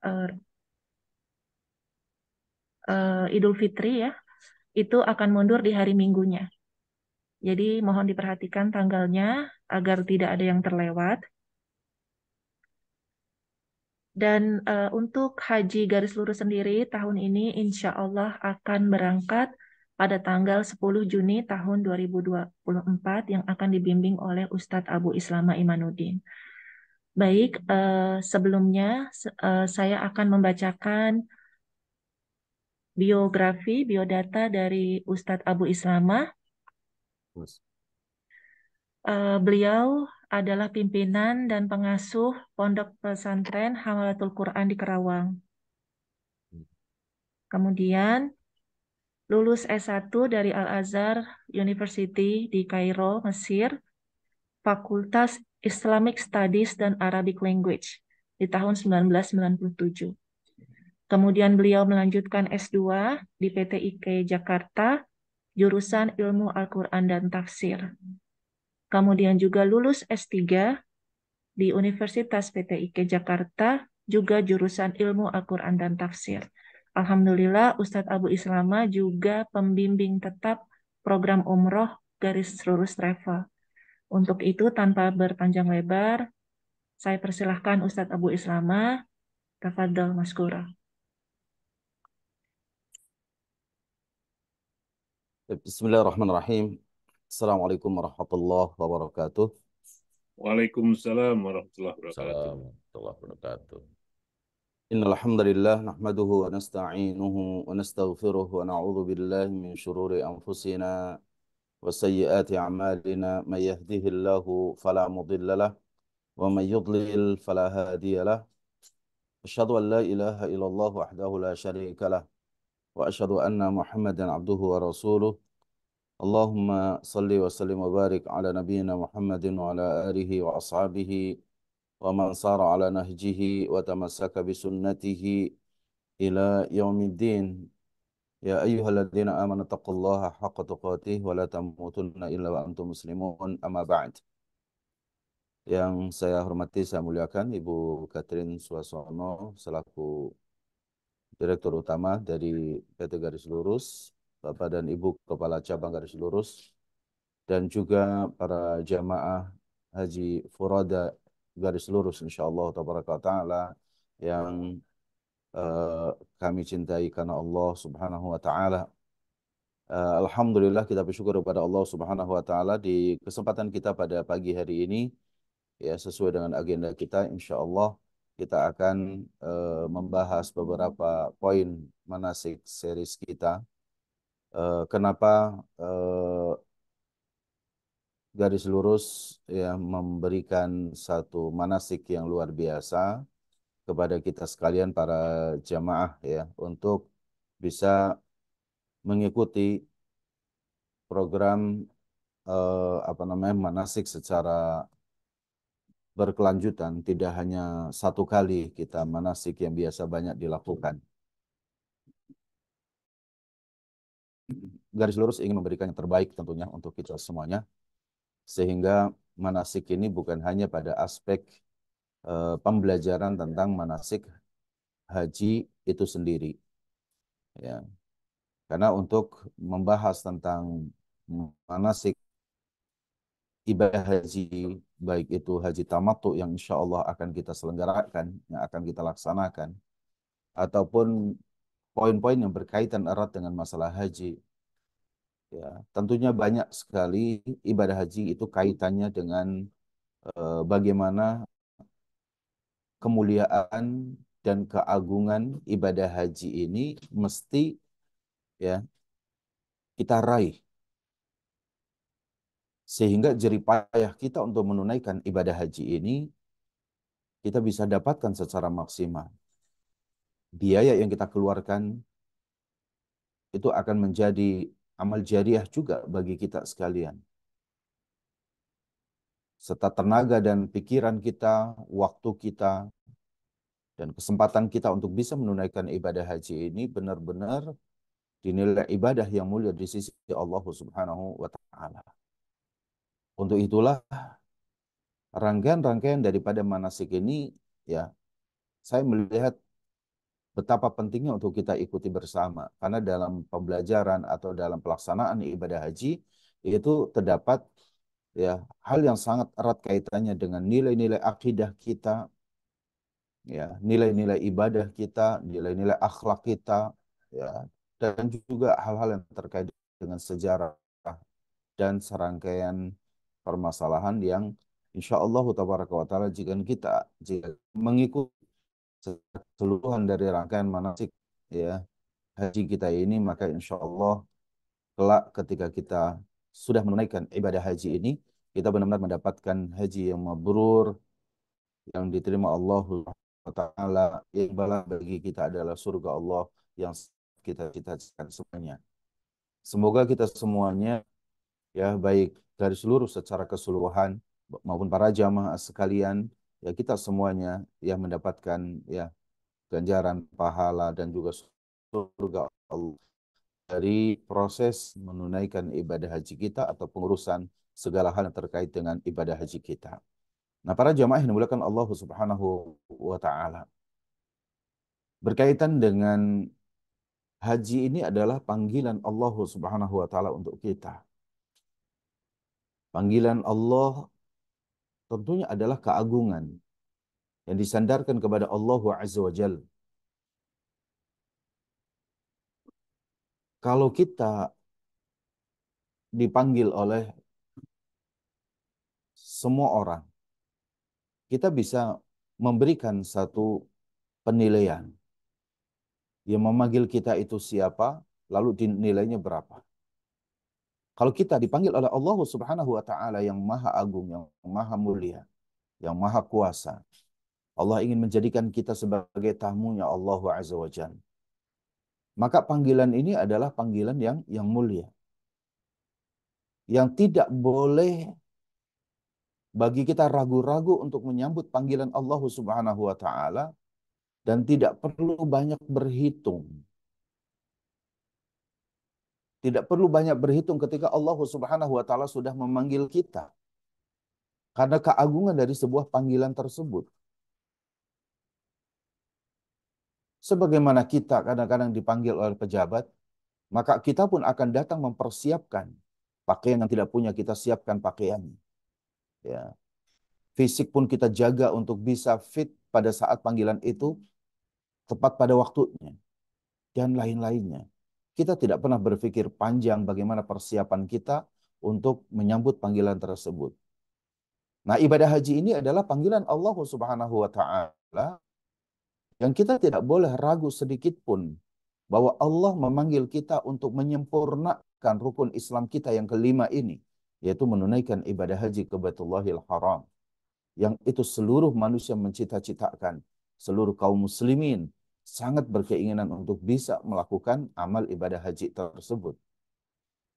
eh, Idul Fitri ya, itu akan mundur di hari Minggunya. Jadi mohon diperhatikan tanggalnya agar tidak ada yang terlewat. Dan untuk haji garis lurus sendiri tahun ini insya Allah akan berangkat pada tanggal 10 Juni tahun 2024 yang akan dibimbing oleh Ustadz Abu Islama Imanuddin. Baik, sebelumnya saya akan membacakan biodata dari Ustadz Abu Islama. Terus. Beliau adalah pimpinan dan pengasuh Pondok Pesantren Hamalatul Quran di Kerawang. Kemudian lulus S1 dari Al-Azhar University di Kairo, Mesir, Fakultas Islamic Studies dan Arabic Language di tahun 1997. Kemudian beliau melanjutkan S2 di PT IK Jakarta, jurusan Ilmu Al-Quran dan Tafsir. Kemudian juga lulus S3 di Universitas PT IK Jakarta, juga jurusan Ilmu Al-Quran dan Tafsir. Alhamdulillah, Ustadz Abu Islama juga pembimbing tetap program umroh garis lurus travel. Untuk itu, tanpa berpanjang lebar, saya persilahkan Ustadz Abu Islama, tafadhol maskura. Bismillahirrahmanirrahim. Assalamualaikum warahmatullahi wabarakatuh. Waalaikumsalam warahmatullahi wabarakatuh. Assalamualaikum warahmatullahi wabarakatuh. Innal hamdalillah nahmaduhu wa nasta'inuhu wa nastaghfiruh wa na'udzu billahi min shururi anfusina wa sayyiati a'malina may yahdihillahu fala mudilla lah wa may yudlil fala hadiya lah. Asyhadu an la ilaha illallah wahdahu la syarika lah wa asyhadu anna Muhammadan abduhu wa rasuluh. Allahumma salli wa sallim wa barik ala nabiyyina Muhammadin wa ala alihi wa ashabihi wa man sara ala nahjihi wa tamassaka bi sunnatihi ila yaumiddin. Ya ayyuhalladzina amanu taqullaha haqqa tuqatih wa la tamutunna illa wa antum muslimun, amma ba'd. Yang saya hormati, saya muliakan Ibu Catherine Suasono selaku Direktur Utama dari PT Garis Lurus, Bapak dan Ibu Kepala Cabang Garis Lurus, dan juga para jamaah haji Furada Garis Lurus insyaallah taala yang eh, kami cintai karena Allah Subhanahu wa taala. Alhamdulillah, kita bersyukur kepada Allah Subhanahu wa taala di kesempatan kita pada pagi hari ini, ya, sesuai dengan agenda kita insyaallah kita akan membahas beberapa poin manasik series kita. Kenapa Garis Lurus ya memberikan satu manasik yang luar biasa kepada kita sekalian para jamaah, ya, untuk bisa mengikuti program manasik secara berkelanjutan, tidak hanya satu kali kita manasik yang biasa banyak dilakukan. Garis Lurus ingin memberikan yang terbaik tentunya untuk kita semuanya, sehingga manasik ini bukan hanya pada aspek pembelajaran tentang manasik haji itu sendiri, ya. Karena untuk membahas tentang manasik ibadah haji, baik itu haji tamattu yang insya Allah akan kita selenggarakan, yang akan kita laksanakan, ataupun poin-poin yang berkaitan erat dengan masalah haji, ya, tentunya banyak sekali ibadah haji itu kaitannya dengan bagaimana kemuliaan dan keagungan ibadah haji ini mesti, ya, kita raih, sehingga jerih payah kita untuk menunaikan ibadah haji ini kita bisa dapatkan secara maksimal. Biaya yang kita keluarkan itu akan menjadi amal jariah juga bagi kita sekalian. Serta tenaga dan pikiran kita, waktu kita, dan kesempatan kita untuk bisa menunaikan ibadah haji ini benar-benar dinilai ibadah yang mulia di sisi Allah Subhanahu wa taala. Untuk itulah rangkaian-rangkaian daripada manasik ini, ya, saya melihat betapa pentingnya untuk kita ikuti bersama. Karena dalam pembelajaran atau dalam pelaksanaan ibadah haji itu terdapat ya hal yang sangat erat kaitannya dengan nilai-nilai akidah kita, ya, nilai-nilai ibadah kita, nilai-nilai akhlak kita, ya, dan juga hal-hal yang terkait dengan sejarah dan serangkaian permasalahan yang insya Allah taala jika mengikuti keseluruhan dari rangkaian manasik ya haji kita ini, maka insya Allah kelak ketika kita sudah menunaikan ibadah haji ini, kita benar-benar mendapatkan haji yang mabrur, yang diterima Allah Ta'ala. Ibadah bagi kita adalah surga Allah yang kita cita-citakan semuanya. Semoga kita semuanya, ya baik dari seluruh secara keseluruhan maupun para jamaah sekalian, ya kita semuanya yang mendapatkan ya ganjaran pahala dan juga surga Allah dari proses menunaikan ibadah haji kita atau pengurusan segala hal yang terkait dengan ibadah haji kita. Nah, para jamaah yang dimuliakan Allah Subhanahu wa taala. Berkaitan dengan haji ini adalah panggilan Allah Subhanahu wa taala untuk kita. Panggilan Allah tentunya adalah keagungan yang disandarkan kepada Allah Azza wa Jalla. Kalau kita dipanggil oleh semua orang, kita bisa memberikan satu penilaian. Yang memanggil kita itu siapa, lalu nilainya berapa. Kalau kita dipanggil oleh Allah Subhanahu wa taala yang Maha Agung, yang Maha Mulia, yang Maha Kuasa, Allah ingin menjadikan kita sebagai tamunya Allah Azza wa Jalla. Maka panggilan ini adalah panggilan yang mulia. Yang tidak boleh bagi kita ragu-ragu untuk menyambut panggilan Allah Subhanahu wa taala dan tidak perlu banyak berhitung. Tidak perlu banyak berhitung ketika Allah Subhanahu wa taala sudah memanggil kita. Karena keagungan dari sebuah panggilan tersebut. Sebagaimana kita kadang-kadang dipanggil oleh pejabat, maka kita pun akan datang mempersiapkan pakaian yang tidak punya kita siapkan pakaiannya. Ya. Fisik pun kita jaga untuk bisa fit pada saat panggilan itu tepat pada waktunya dan lain-lainnya. Kita tidak pernah berpikir panjang bagaimana persiapan kita untuk menyambut panggilan tersebut. Nah, ibadah haji ini adalah panggilan Allah Subhanahu wa taala yang kita tidak boleh ragu sedikit pun bahwa Allah memanggil kita untuk menyempurnakan rukun Islam kita yang kelima ini, yaitu menunaikan ibadah haji ke Baitullahil Haram. Yang itu seluruh manusia mencita-citakan, seluruh kaum muslimin sangat berkeinginan untuk bisa melakukan amal ibadah haji tersebut.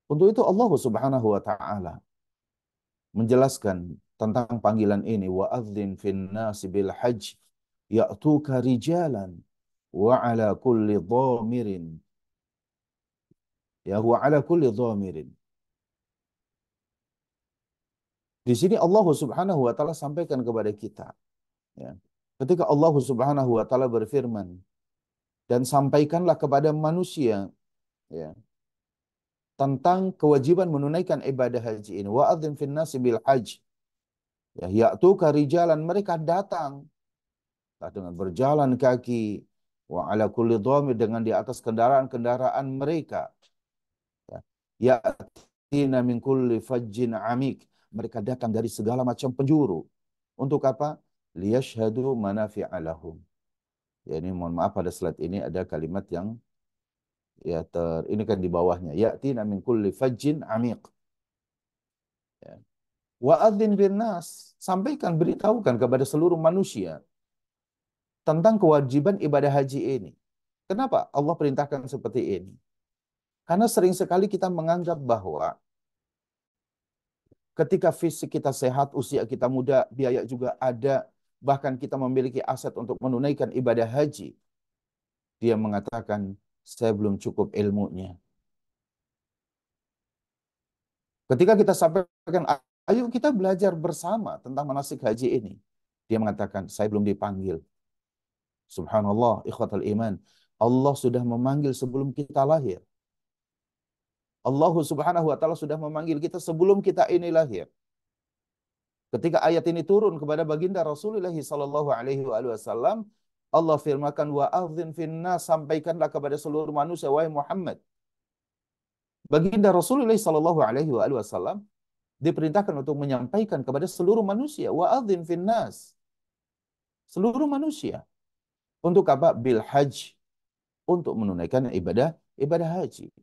Untuk itu Allah Subhanahu wa taala menjelaskan tentang panggilan ini, wa adzin fin nasi bil hajj ya'tuka rijalan wa ala kulli dhamirin, ya wa ala kulli dhamirin. Di sini Allah Subhanahu wa taala sampaikan kepada kita, ya. Ketika Allah Subhanahu wa taala berfirman, dan sampaikanlah kepada manusia, ya, tentang kewajiban menunaikan ibadah haji ini. Wa adzin fin nasi bil hajj, ya, ya'tuka rijalan, mereka datang dengan berjalan kaki, wa ala kulli dhamir, dengan di atas kendaraan-kendaraan mereka, ya, ya'tina min kulli fajjin amik, mereka datang dari segala macam penjuru. Untuk apa? Liyashhadu manafi'a lahum. Ya, ini mohon maaf pada slide ini ada kalimat yang ya ini kan di bawahnya, ya'tina min kulli fajjin amiq. Ya. Wa adzin bin nas, sampaikan, beritahukan kepada seluruh manusia tentang kewajiban ibadah haji ini. Kenapa Allah perintahkan seperti ini? Karena sering sekali kita menganggap bahwa ketika fisik kita sehat, usia kita muda, biaya juga ada, bahkan kita memiliki aset untuk menunaikan ibadah haji, dia mengatakan, saya belum cukup ilmunya. Ketika kita sampaikan, ayo kita belajar bersama tentang manasik haji ini, dia mengatakan, saya belum dipanggil. Subhanallah, ikhwatal iman. Allah sudah memanggil sebelum kita lahir. Allah Subhanahu wa taala sudah memanggil kita sebelum kita ini lahir. Ketika ayat ini turun kepada baginda Rasulullah sallallahu alaihi wasallam, Allah firmankan wa adzin finnas, sampaikanlah kepada seluruh manusia wahai Muhammad. Baginda Rasulullah sallallahu alaihi wasallam diperintahkan untuk menyampaikan kepada seluruh manusia wa adzin finnas. Seluruh manusia. Untuk apa? Bil hajj, untuk menunaikan ibadah haji.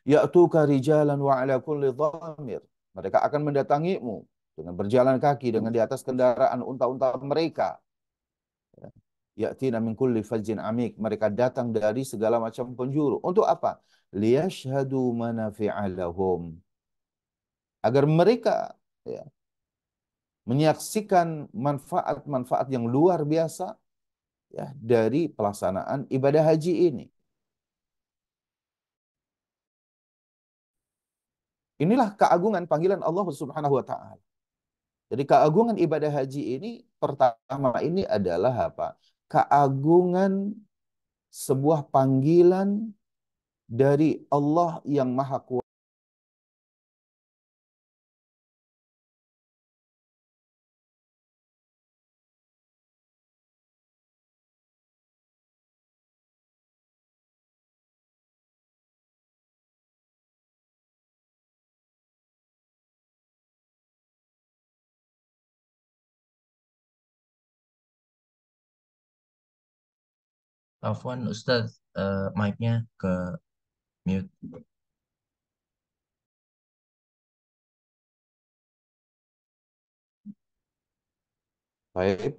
Ya'tuka rijalan wa ala kulli dhamir. Mereka akan mendatangimu dengan berjalan kaki, dengan di atas kendaraan unta-unta mereka. Ya'tina min kulli fajjin amik. Mereka datang dari segala macam penjuru. Untuk apa? Liyashhadu manafi'a lahum. Agar mereka menyaksikan manfaat-manfaat yang luar biasa dari pelaksanaan ibadah haji ini. Inilah keagungan panggilan Allah Subhanahu wa taala. Jadi keagungan ibadah haji ini pertama ini adalah apa? Keagungan sebuah panggilan dari Allah yang Maha Kuasa. Afwan Ustaz, mic-nya ke mute. Baik.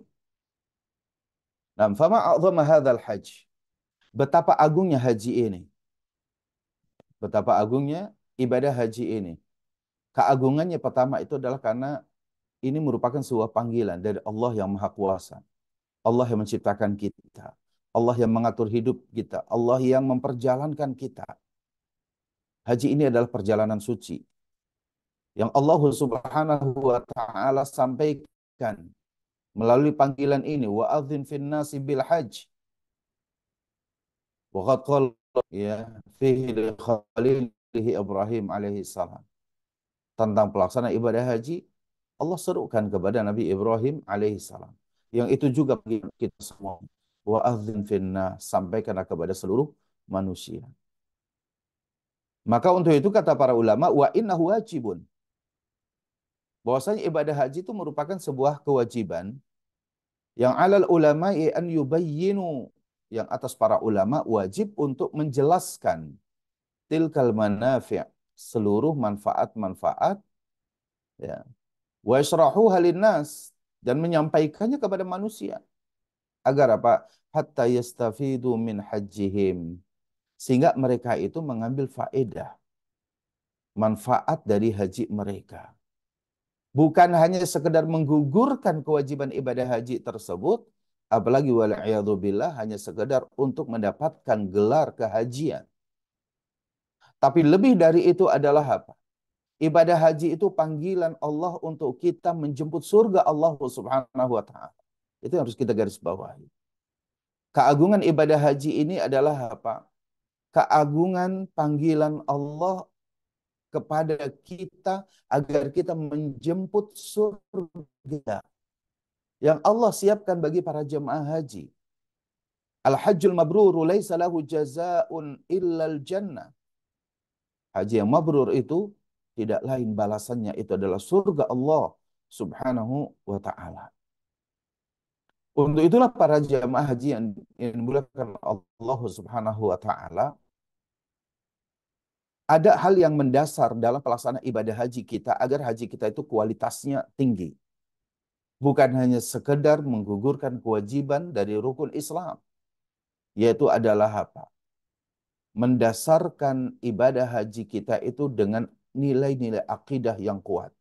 Nah, fama a'zama hadzal hajj. Betapa agungnya haji ini. Betapa agungnya ibadah haji ini. Keagungannya pertama itu adalah karena ini merupakan sebuah panggilan dari Allah yang Maha Kuasa. Allah yang menciptakan kita. Allah yang mengatur hidup kita. Allah yang memperjalankan kita. Haji ini adalah perjalanan suci yang Allah Subhanahu wa taala sampaikan melalui panggilan ini, wa adzin fin nasi bil hajj. Wa qad qala ya fihi li khalilihi Ibrahim alaihi salam. Tentang pelaksanaan ibadah haji, Allah serukan kepada Nabi Ibrahim alaihi salam. Yang itu juga bagi kita semua. Wa adzin fin nas, sampaikanlah kepada seluruh manusia. Maka untuk itu kata para ulama, wa innahu wajibun. Bahwasanya ibadah haji itu merupakan sebuah kewajiban yang alal ulama'i an yubayyinu, yang atas para ulama wajib untuk menjelaskan tilkal manafi', seluruh manfaat-manfaat, ya, wa yashrahuha linnas, dan menyampaikannya kepada manusia agar apa? Hatta yastafidu min hajjihim, sehingga mereka itu mengambil faedah, manfaat dari haji mereka. Bukan hanya sekedar menggugurkan kewajiban ibadah haji tersebut, apalagi wal'iyadzubillah hanya sekedar untuk mendapatkan gelar kehajian. Tapi lebih dari itu adalah apa? Ibadah haji itu panggilan Allah untuk kita menjemput surga Allah Subhanahu wa taala. Itu yang harus kita garis bawahi. Keagungan ibadah haji ini adalah apa? Keagungan panggilan Allah kepada kita agar kita menjemput surga yang Allah siapkan bagi para jemaah haji. Al-hajjul mabrur laisa lahu jazaa'un illal jannah. Haji yang mabrur itu tidak lain balasannya itu adalah surga Allah Subhanahu wa taala. Untuk itulah para jemaah haji yang dimuliakan Allah Subhanahu wa taala, ada hal yang mendasar dalam pelaksanaan ibadah haji kita agar haji kita itu kualitasnya tinggi. Bukan hanya sekedar menggugurkan kewajiban dari rukun Islam, yaitu adalah apa? Mendasarkan ibadah haji kita itu dengan nilai-nilai akidah yang kuat.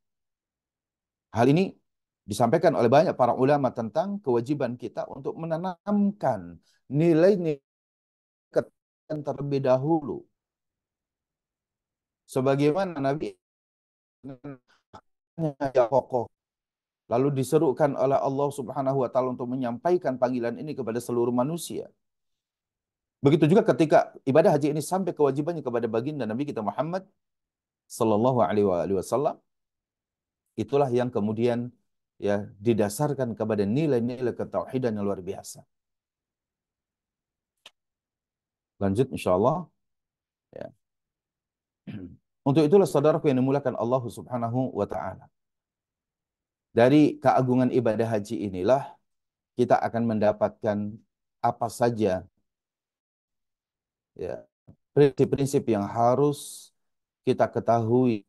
Hal ini disampaikan oleh banyak para ulama tentang kewajiban kita untuk menanamkan nilai-nilai terlebih dahulu. Sebagaimana Nabi yang kokoh, lalu diserukan oleh Allah Subhanahu wa taala untuk menyampaikan panggilan ini kepada seluruh manusia. Begitu juga ketika ibadah haji ini sampai kewajibannya kepada baginda Nabi kita Muhammad sallallahu alaihi wasallam, itulah yang kemudian ya didasarkan kepada nilai-nilai ketauhidan yang luar biasa. Lanjut insyaallah ya. Untuk itulah saudaraku yang dimuliakan Allah Subhanahu wa taala. Dari keagungan ibadah haji inilah kita akan mendapatkan apa saja ya prinsip-prinsip yang harus kita ketahui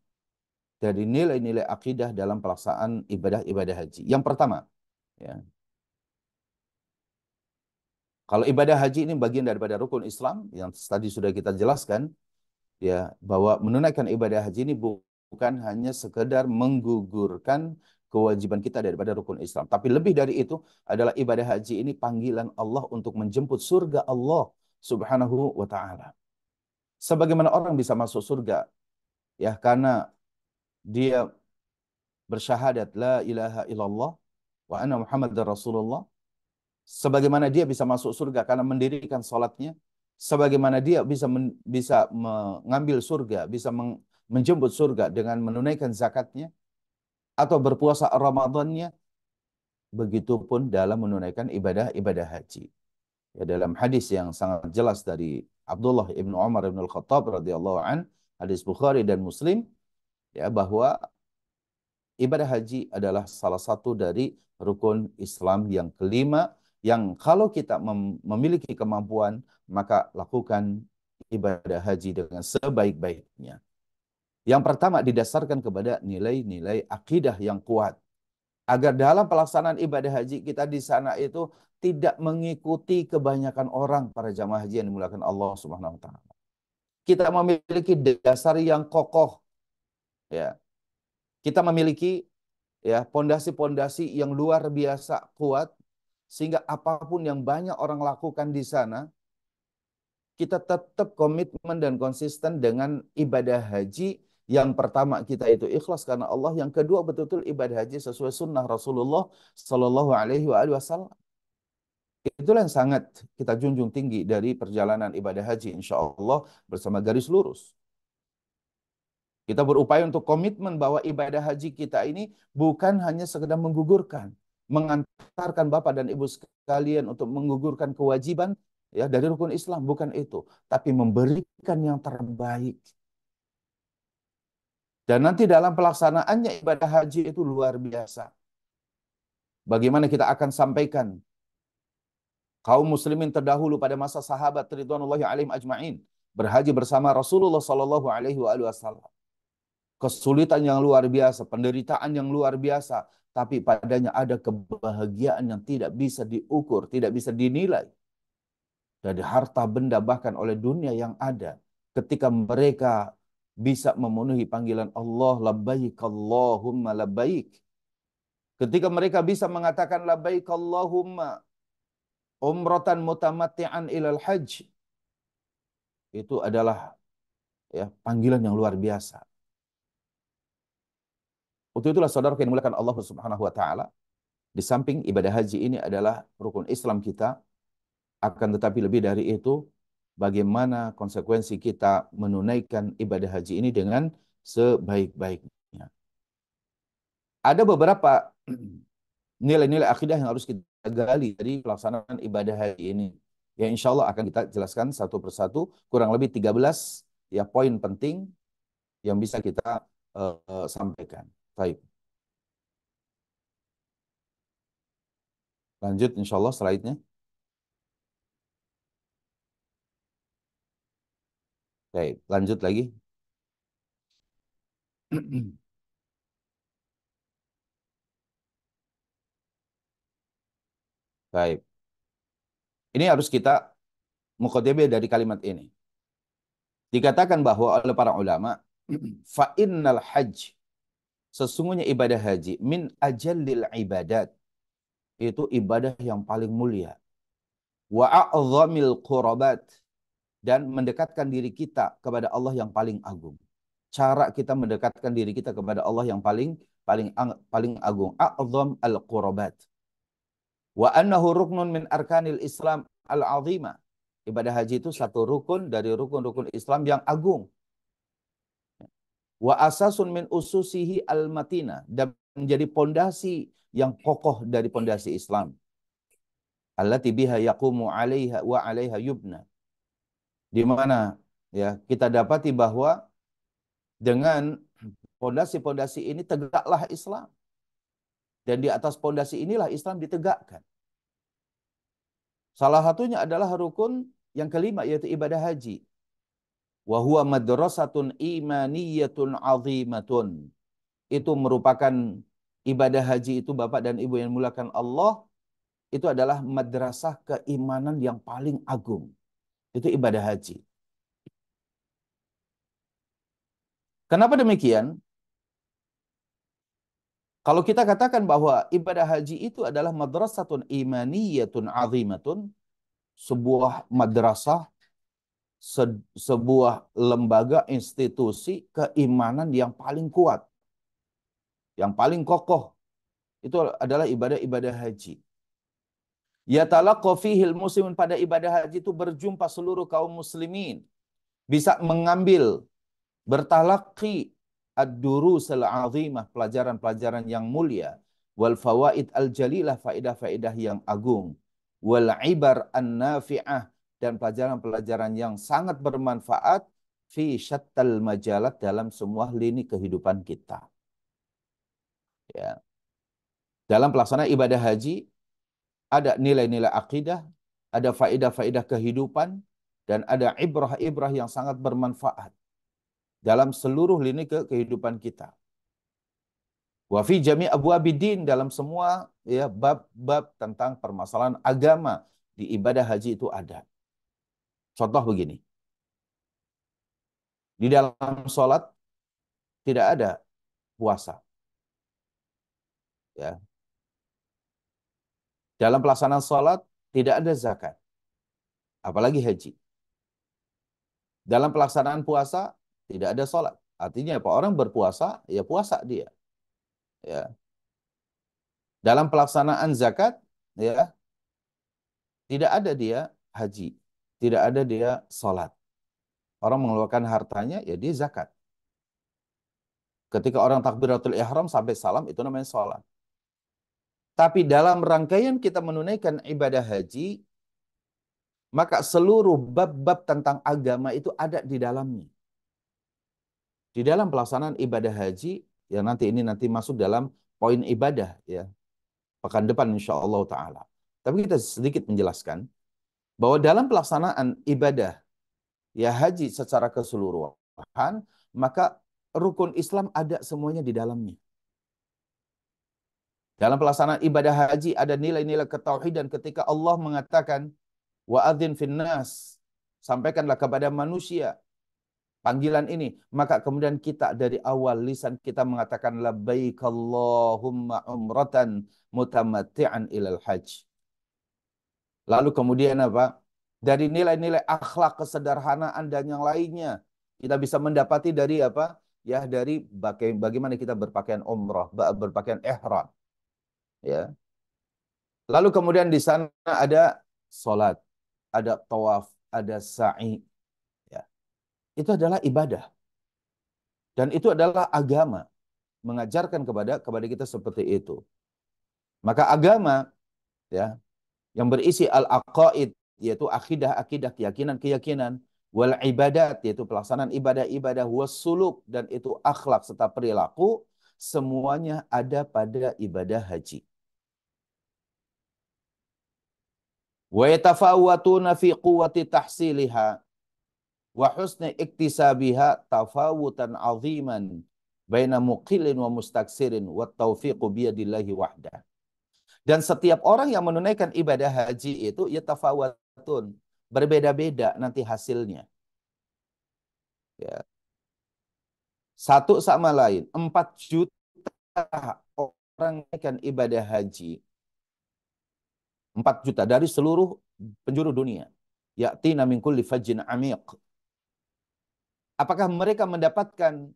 dari nilai-nilai akidah dalam pelaksanaan ibadah-ibadah haji. Yang pertama, ya, kalau ibadah haji ini bagian daripada rukun Islam yang tadi sudah kita jelaskan, ya, bahwa menunaikan ibadah haji ini bukan hanya sekedar menggugurkan kewajiban kita daripada rukun Islam, tapi lebih dari itu adalah ibadah haji ini panggilan Allah untuk menjemput surga Allah Subhanahu wa taala. Sebagaimana orang bisa masuk surga ya karena dia bersyahadat la ilaha illallah wa anna Muhammadar Rasulullah, sebagaimana dia bisa masuk surga karena mendirikan salatnya, sebagaimana dia bisa mengambil surga, bisa menjemput surga dengan menunaikan zakatnya atau berpuasa Ramadannya, begitupun dalam menunaikan ibadah haji. Ya, dalam hadis yang sangat jelas dari Abdullah ibnu Umar ibn al-Khattab radhiyallahu an, hadis Bukhari dan Muslim, ya, bahwa ibadah haji adalah salah satu dari rukun Islam yang kelima, yang kalau kita memiliki kemampuan, maka lakukan ibadah haji dengan sebaik-baiknya. Yang pertama didasarkan kepada nilai-nilai akidah yang kuat. Agar dalam pelaksanaan ibadah haji kita di sana itu tidak mengikuti kebanyakan orang para jamaah haji yang dimuliakan Allah Subhanahu wa taala. Kita memiliki dasar yang kokoh, ya. Kita memiliki ya pondasi-pondasi yang luar biasa kuat sehingga apapun yang banyak orang lakukan di sana, kita tetap komitmen dan konsisten dengan ibadah haji. Yang pertama kita itu ikhlas karena Allah, yang kedua betul-betul ibadah haji sesuai sunnah Rasulullah Sallallahu Alaihi Wasallam. Itulah yang sangat kita junjung tinggi dari perjalanan ibadah haji, insya Allah bersama garis lurus. Kita berupaya untuk komitmen bahwa ibadah haji kita ini bukan hanya sekedar menggugurkan, mengantarkan Bapak dan Ibu sekalian untuk menggugurkan kewajiban ya dari rukun Islam, bukan itu, tapi memberikan yang terbaik. Dan nanti dalam pelaksanaannya ibadah haji itu luar biasa. Bagaimana kita akan sampaikan kaum muslimin terdahulu pada masa sahabat ridwanullahi alaihim ajma'in berhaji bersama Rasulullah sallallahu alaihi wasallam. Kesulitan yang luar biasa, penderitaan yang luar biasa, tapi padanya ada kebahagiaan yang tidak bisa diukur, tidak bisa dinilai. Dari harta benda bahkan oleh dunia yang ada, ketika mereka bisa memenuhi panggilan Allah, labbaik Allahumma labbaik. Ketika mereka bisa mengatakan labbaik Allahumma umratan mutamatti'an ilal hajj, itu adalah ya panggilan yang luar biasa. Untuk itulah saudara yang dimuliakan Allah Subhanahu wa taala, di samping ibadah haji ini adalah rukun Islam kita, akan tetapi lebih dari itu bagaimana konsekuensi kita menunaikan ibadah haji ini dengan sebaik-baiknya. Ada beberapa nilai-nilai akidah yang harus kita gali dari pelaksanaan ibadah haji ini, yang insya Allah akan kita jelaskan satu persatu, kurang lebih 13 ya poin penting yang bisa kita sampaikan. Baik. Lanjut insya Allah slide-nya. Baik, lanjut lagi. Baik. Ini harus kita mukhodebe dari kalimat ini. Dikatakan bahwa oleh para ulama, fa innal hajj, sesungguhnya ibadah haji, min ajallil ibadat, itu ibadah yang paling mulia. Wa a'zamil qurabat, dan mendekatkan diri kita kepada Allah yang paling agung. Cara kita mendekatkan diri kita kepada Allah yang paling paling agung, a'zam al-qurbat. Wa annahu ruknun min arkanil Islam al-azimah. Ibadah haji itu satu rukun dari rukun-rukun Islam yang agung. Wa asasun min ususihi al-matina, dan menjadi pondasi yang kokoh dari pondasi Islam. Allati biha yaqumu 'alaiha wa 'alaiha yubna. Di mana ya kita dapati bahwa dengan pondasi-pondasi ini tegaklah Islam. Dan di atas pondasi inilah Islam ditegakkan. Salah satunya adalah rukun yang kelima, yaitu ibadah haji. Wa huwa madrasatun imaniyatun azimatun. Itu merupakan ibadah haji itu, Bapak dan Ibu yang dimuliakan Allah, itu adalah madrasah keimanan yang paling agung. Itu ibadah haji. Kenapa demikian? Kalau kita katakan bahwa ibadah haji itu adalah madrasatun imaniyatun azimatun, sebuah madrasah, sebuah lembaga institusi keimanan yang paling kuat, yang paling kokoh, itu adalah ibadah-ibadah haji. Yatalaqqa fihil muslimin, pada ibadah haji itu berjumpa seluruh kaum muslimin, bisa mengambil, bertalaqi ad-durus al-azimah, pelajaran-pelajaran yang mulia, wal fawaid al-jalilah, faedah-faedah yang agung, wal ibar an-nafi'ah, dan pelajaran-pelajaran yang sangat bermanfaat fi syattal majalat, dalam semua lini kehidupan kita. Ya. Dalam pelaksanaan ibadah haji ada nilai-nilai akidah, ada faedah-faedah kehidupan, dan ada ibrah-ibrah yang sangat bermanfaat dalam seluruh lini kehidupan kita. Wa fi jami' abwabid-din, dalam semua ya bab-bab tentang permasalahan agama di ibadah haji itu ada. Contoh begini. Di dalam sholat tidak ada puasa. Ya. Dalam pelaksanaan sholat tidak ada zakat. Apalagi haji. Dalam pelaksanaan puasa tidak ada sholat. Artinya apa? Orang berpuasa, ya puasa dia. Ya. Dalam pelaksanaan zakat, ya tidak ada dia haji, tidak ada dia sholat. Orang mengeluarkan hartanya, ya dia zakat. Ketika orang takbiratul ihram sampai salam, itu namanya sholat. Tapi dalam rangkaian kita menunaikan ibadah haji, maka seluruh bab-bab tentang agama itu ada di dalamnya. Di dalam pelaksanaan ibadah haji, yang nanti masuk dalam poin ibadah, ya pekan depan insya Allah Ta'ala. Tapi kita sedikit menjelaskan bahwa dalam pelaksanaan ibadah ya haji secara keseluruhan, maka rukun Islam ada semuanya di dalamnya. Dalam pelaksanaan ibadah haji ada nilai-nilai ketauhidan. Ketika Allah mengatakan wa'adzin finnas, sampaikanlah kepada manusia panggilan ini, maka kemudian kita dari awal lisan kita mengatakan labbaik Allahumma umratan mutamatti'an ilal hajj. Lalu kemudian apa? Dari nilai-nilai akhlak, kesederhanaan dan yang lainnya, kita bisa mendapati dari apa? Ya, dari bagaimana kita berpakaian umrah, berpakaian ihram. Ya. Lalu kemudian di sana ada salat, ada tawaf, ada sa'i. Ya. Itu adalah ibadah. Dan itu adalah agama, mengajarkan kepada kita seperti itu. Maka agama ya yang berisi al-aqaid, yaitu akidah-akidah, keyakinan-keyakinan, wal ibadat, yaitu pelaksanaan ibadah-ibadah, was suluk, dan itu akhlak serta perilaku, semuanya ada pada ibadah haji. Wa yatafawatuna fi quwwati tahsiliha wa husni iktisabiha tafawutan aziman baina muqillin wa mustaksirin wa taufiqu biyadillahi wahdah. Dan setiap orang yang menunaikan ibadah haji itu yatafawatun, berbeda-beda nanti hasilnya. Ya. Satu sama lain, 4 juta orang menunaikan ibadah haji. 4 juta dari seluruh penjuru dunia. Ya'tina min kulli fajjin amiq. Apakah mereka mendapatkan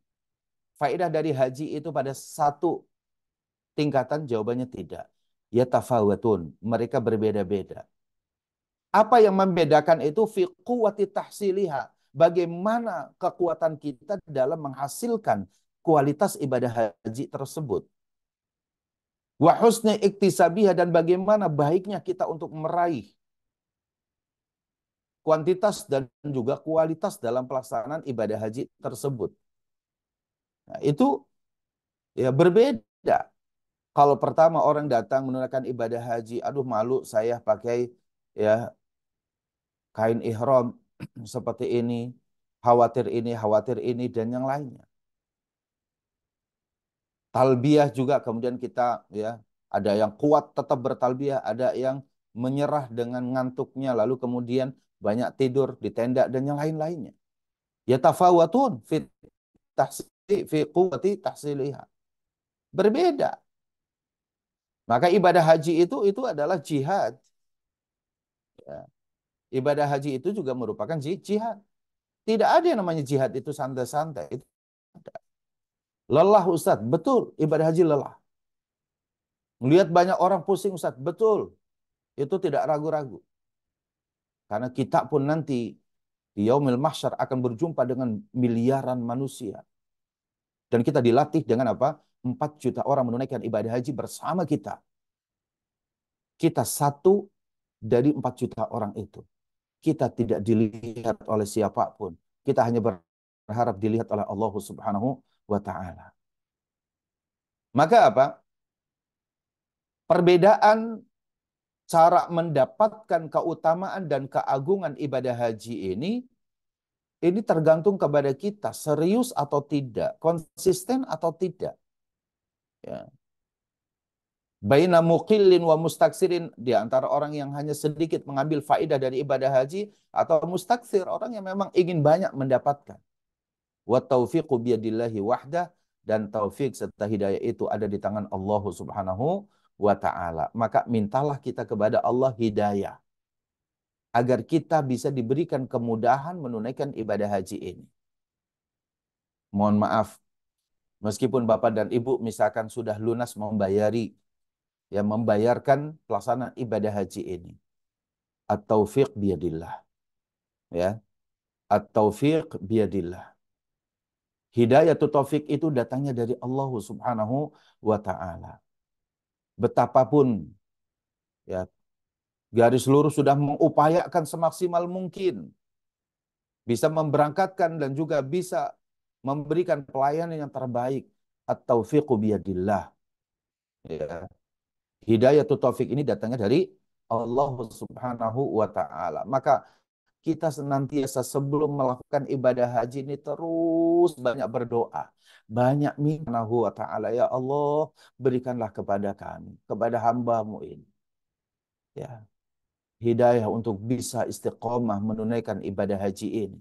faedah dari haji itu pada satu tingkatan? Jawabannya tidak. Yatafawatun, mereka berbeda-beda. Apa yang membedakan itu? Fi quwwati tahsiliha. Bagaimana kekuatan kita dalam menghasilkan kualitas ibadah haji tersebut. Wa husni iktisabiha, dan bagaimana baiknya kita untuk meraih kuantitas dan juga kualitas dalam pelaksanaan ibadah haji tersebut. Nah, itu ya berbeda. Kalau pertama orang datang menunaikan ibadah haji, aduh malu saya pakai ya kain ihram seperti khawatir ini dan yang lainnya. Talbiyah juga kemudian kita ya ada yang kuat tetap bertalbiyah, ada yang menyerah dengan ngantuknya lalu kemudian banyak tidur di tenda dan yang lain-lainnya. Ya tafawatun fi quwwati tahsiliha. Berbeda. Maka ibadah haji itu adalah jihad. Ya. Ibadah haji itu juga merupakan jihad. Tidak ada yang namanya jihad itu santai-santai. Itu ada. Lelah Ustadz, betul. Ibadah haji lelah. Melihat banyak orang pusing Ustadz, betul. Itu tidak ragu-ragu. Karena kita pun nanti di Yaumil Mahsyar akan berjumpa dengan miliaran manusia. Dan kita dilatih dengan apa? 4 juta orang menunaikan ibadah haji bersama kita. Kita satu dari 4 juta orang itu. Kita tidak dilihat oleh siapapun. Kita hanya berharap dilihat oleh Allah Subhanahu wa Ta'ala. Maka apa? Perbedaan cara mendapatkan keutamaan dan keagungan ibadah haji ini tergantung kepada kita, serius atau tidak, konsisten atau tidak. Ya. Baina muqillin wa mustaksirin, di antara orang yang hanya sedikit mengambil faedah dari ibadah haji atau mustaksir, orang yang memang ingin banyak mendapatkan. Wa taufiqu biyadillahi wahdah, dan taufik serta hidayah itu ada di tangan Allah Subhanahu wa Ta'ala. Maka mintalah kita kepada Allah hidayah agar kita bisa diberikan kemudahan menunaikan ibadah haji ini. Mohon maaf, meskipun Bapak dan Ibu misalkan sudah lunas membayarkan pelaksanaan ibadah haji ini. At-taufiq biyadillah. Ya. At-taufiq biyadillah. Hidayatul taufik itu datangnya dari Allah Subhanahu wa Ta'ala. Betapapun ya garis lurus sudah mengupayakan semaksimal mungkin bisa memberangkatkan dan juga bisa memberikan pelayanan yang terbaik, at-taufiqu biyadillah. Ya. Hidayatul taufik ini datangnya dari Allah Subhanahu wa Ta'ala. Maka kita senantiasa sebelum melakukan ibadah haji ini terus banyak berdoa. Banyak minta wa ta'ala, ya Allah berikanlah kepada kami, kepada hamba-Mu ini. Ya, hidayah untuk bisa istiqomah menunaikan ibadah haji ini.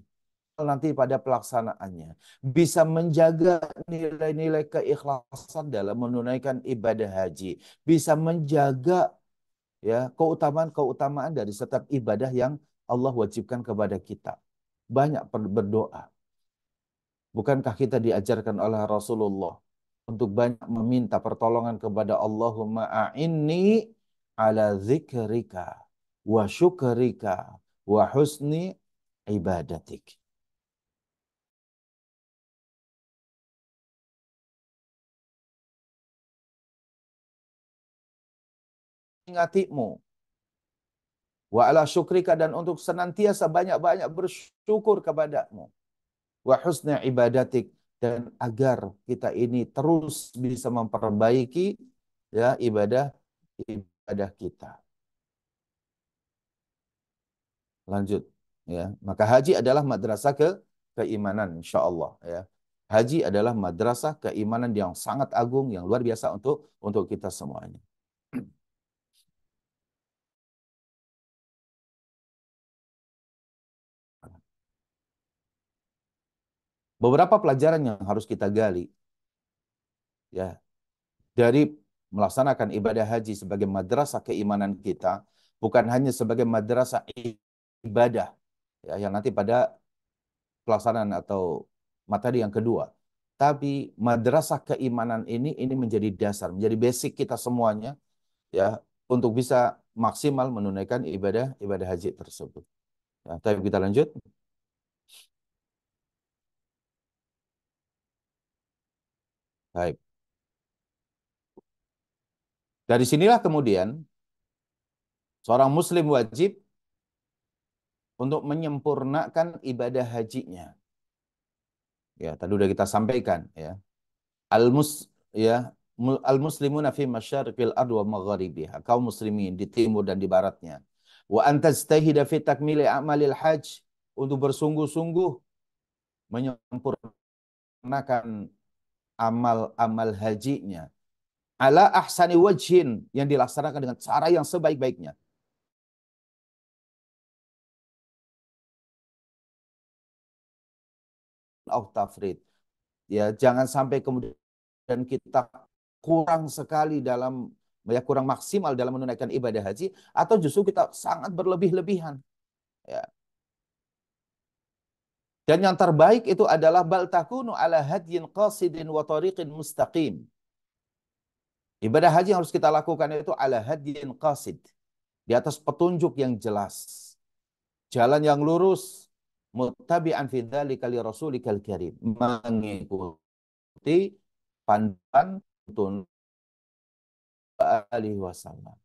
Nanti pada pelaksanaannya bisa menjaga nilai-nilai keikhlasan dalam menunaikan ibadah haji. Bisa menjaga ya keutamaan-keutamaan dari setiap ibadah yang Allah wajibkan kepada kita. Banyak berdoa. Bukankah kita diajarkan oleh Rasulullah untuk banyak meminta pertolongan kepada Allahumma a'inni ala zikrika wa syukrika wa husni ibadatik. Ingatimu wa ala syukrika, dan untuk senantiasa banyak-banyak bersyukur kepadamu. Wa husna ibadatik, dan agar kita ini terus bisa memperbaiki ya ibadah kita. Lanjut ya. Maka haji adalah madrasah keimanan insyaallah ya. Haji adalah madrasah keimanan yang sangat agung, yang luar biasa untuk kita semuanya. Beberapa pelajaran yang harus kita gali ya dari melaksanakan ibadah haji sebagai madrasah keimanan kita, bukan hanya sebagai madrasah ibadah ya, yang nanti pada pelaksanaan atau materi yang kedua, Tapi madrasah keimanan ini menjadi dasar, menjadi basic kita semuanya ya untuk bisa maksimal menunaikan ibadah haji tersebut. Ya, tapi kita lanjut. Baik. Dari sinilah kemudian seorang muslim wajib untuk menyempurnakan ibadah hajinya. Ya, tadi sudah kita sampaikan ya. Al-mus ya, al-muslimuna fi masyariqil ard wa magharibiha. Kaum muslimin di timur dan di baratnya. Wa antastahida fi takmili a'malil hajj, untuk bersungguh-sungguh menyempurnakan amal-amal hajinya ala ahsani wajhin, yang dilaksanakan dengan cara yang sebaik-baiknya. Tafrid. Ya, jangan sampai kemudian kita kurang sekali dalam, ya kurang maksimal dalam menunaikan ibadah haji, atau justru kita sangat berlebih-lebihan. Ya. Dan yang terbaik itu adalah bal takunu ala hadyin qasidin wa tariqin mustaqim. Ibadah haji yang harus kita lakukan itu ala hadyin qasid, di atas petunjuk yang jelas, jalan yang lurus, muttabi'an fi dzalika li rasulikal karim, mengikuti panduan tuntun alihi wasallam.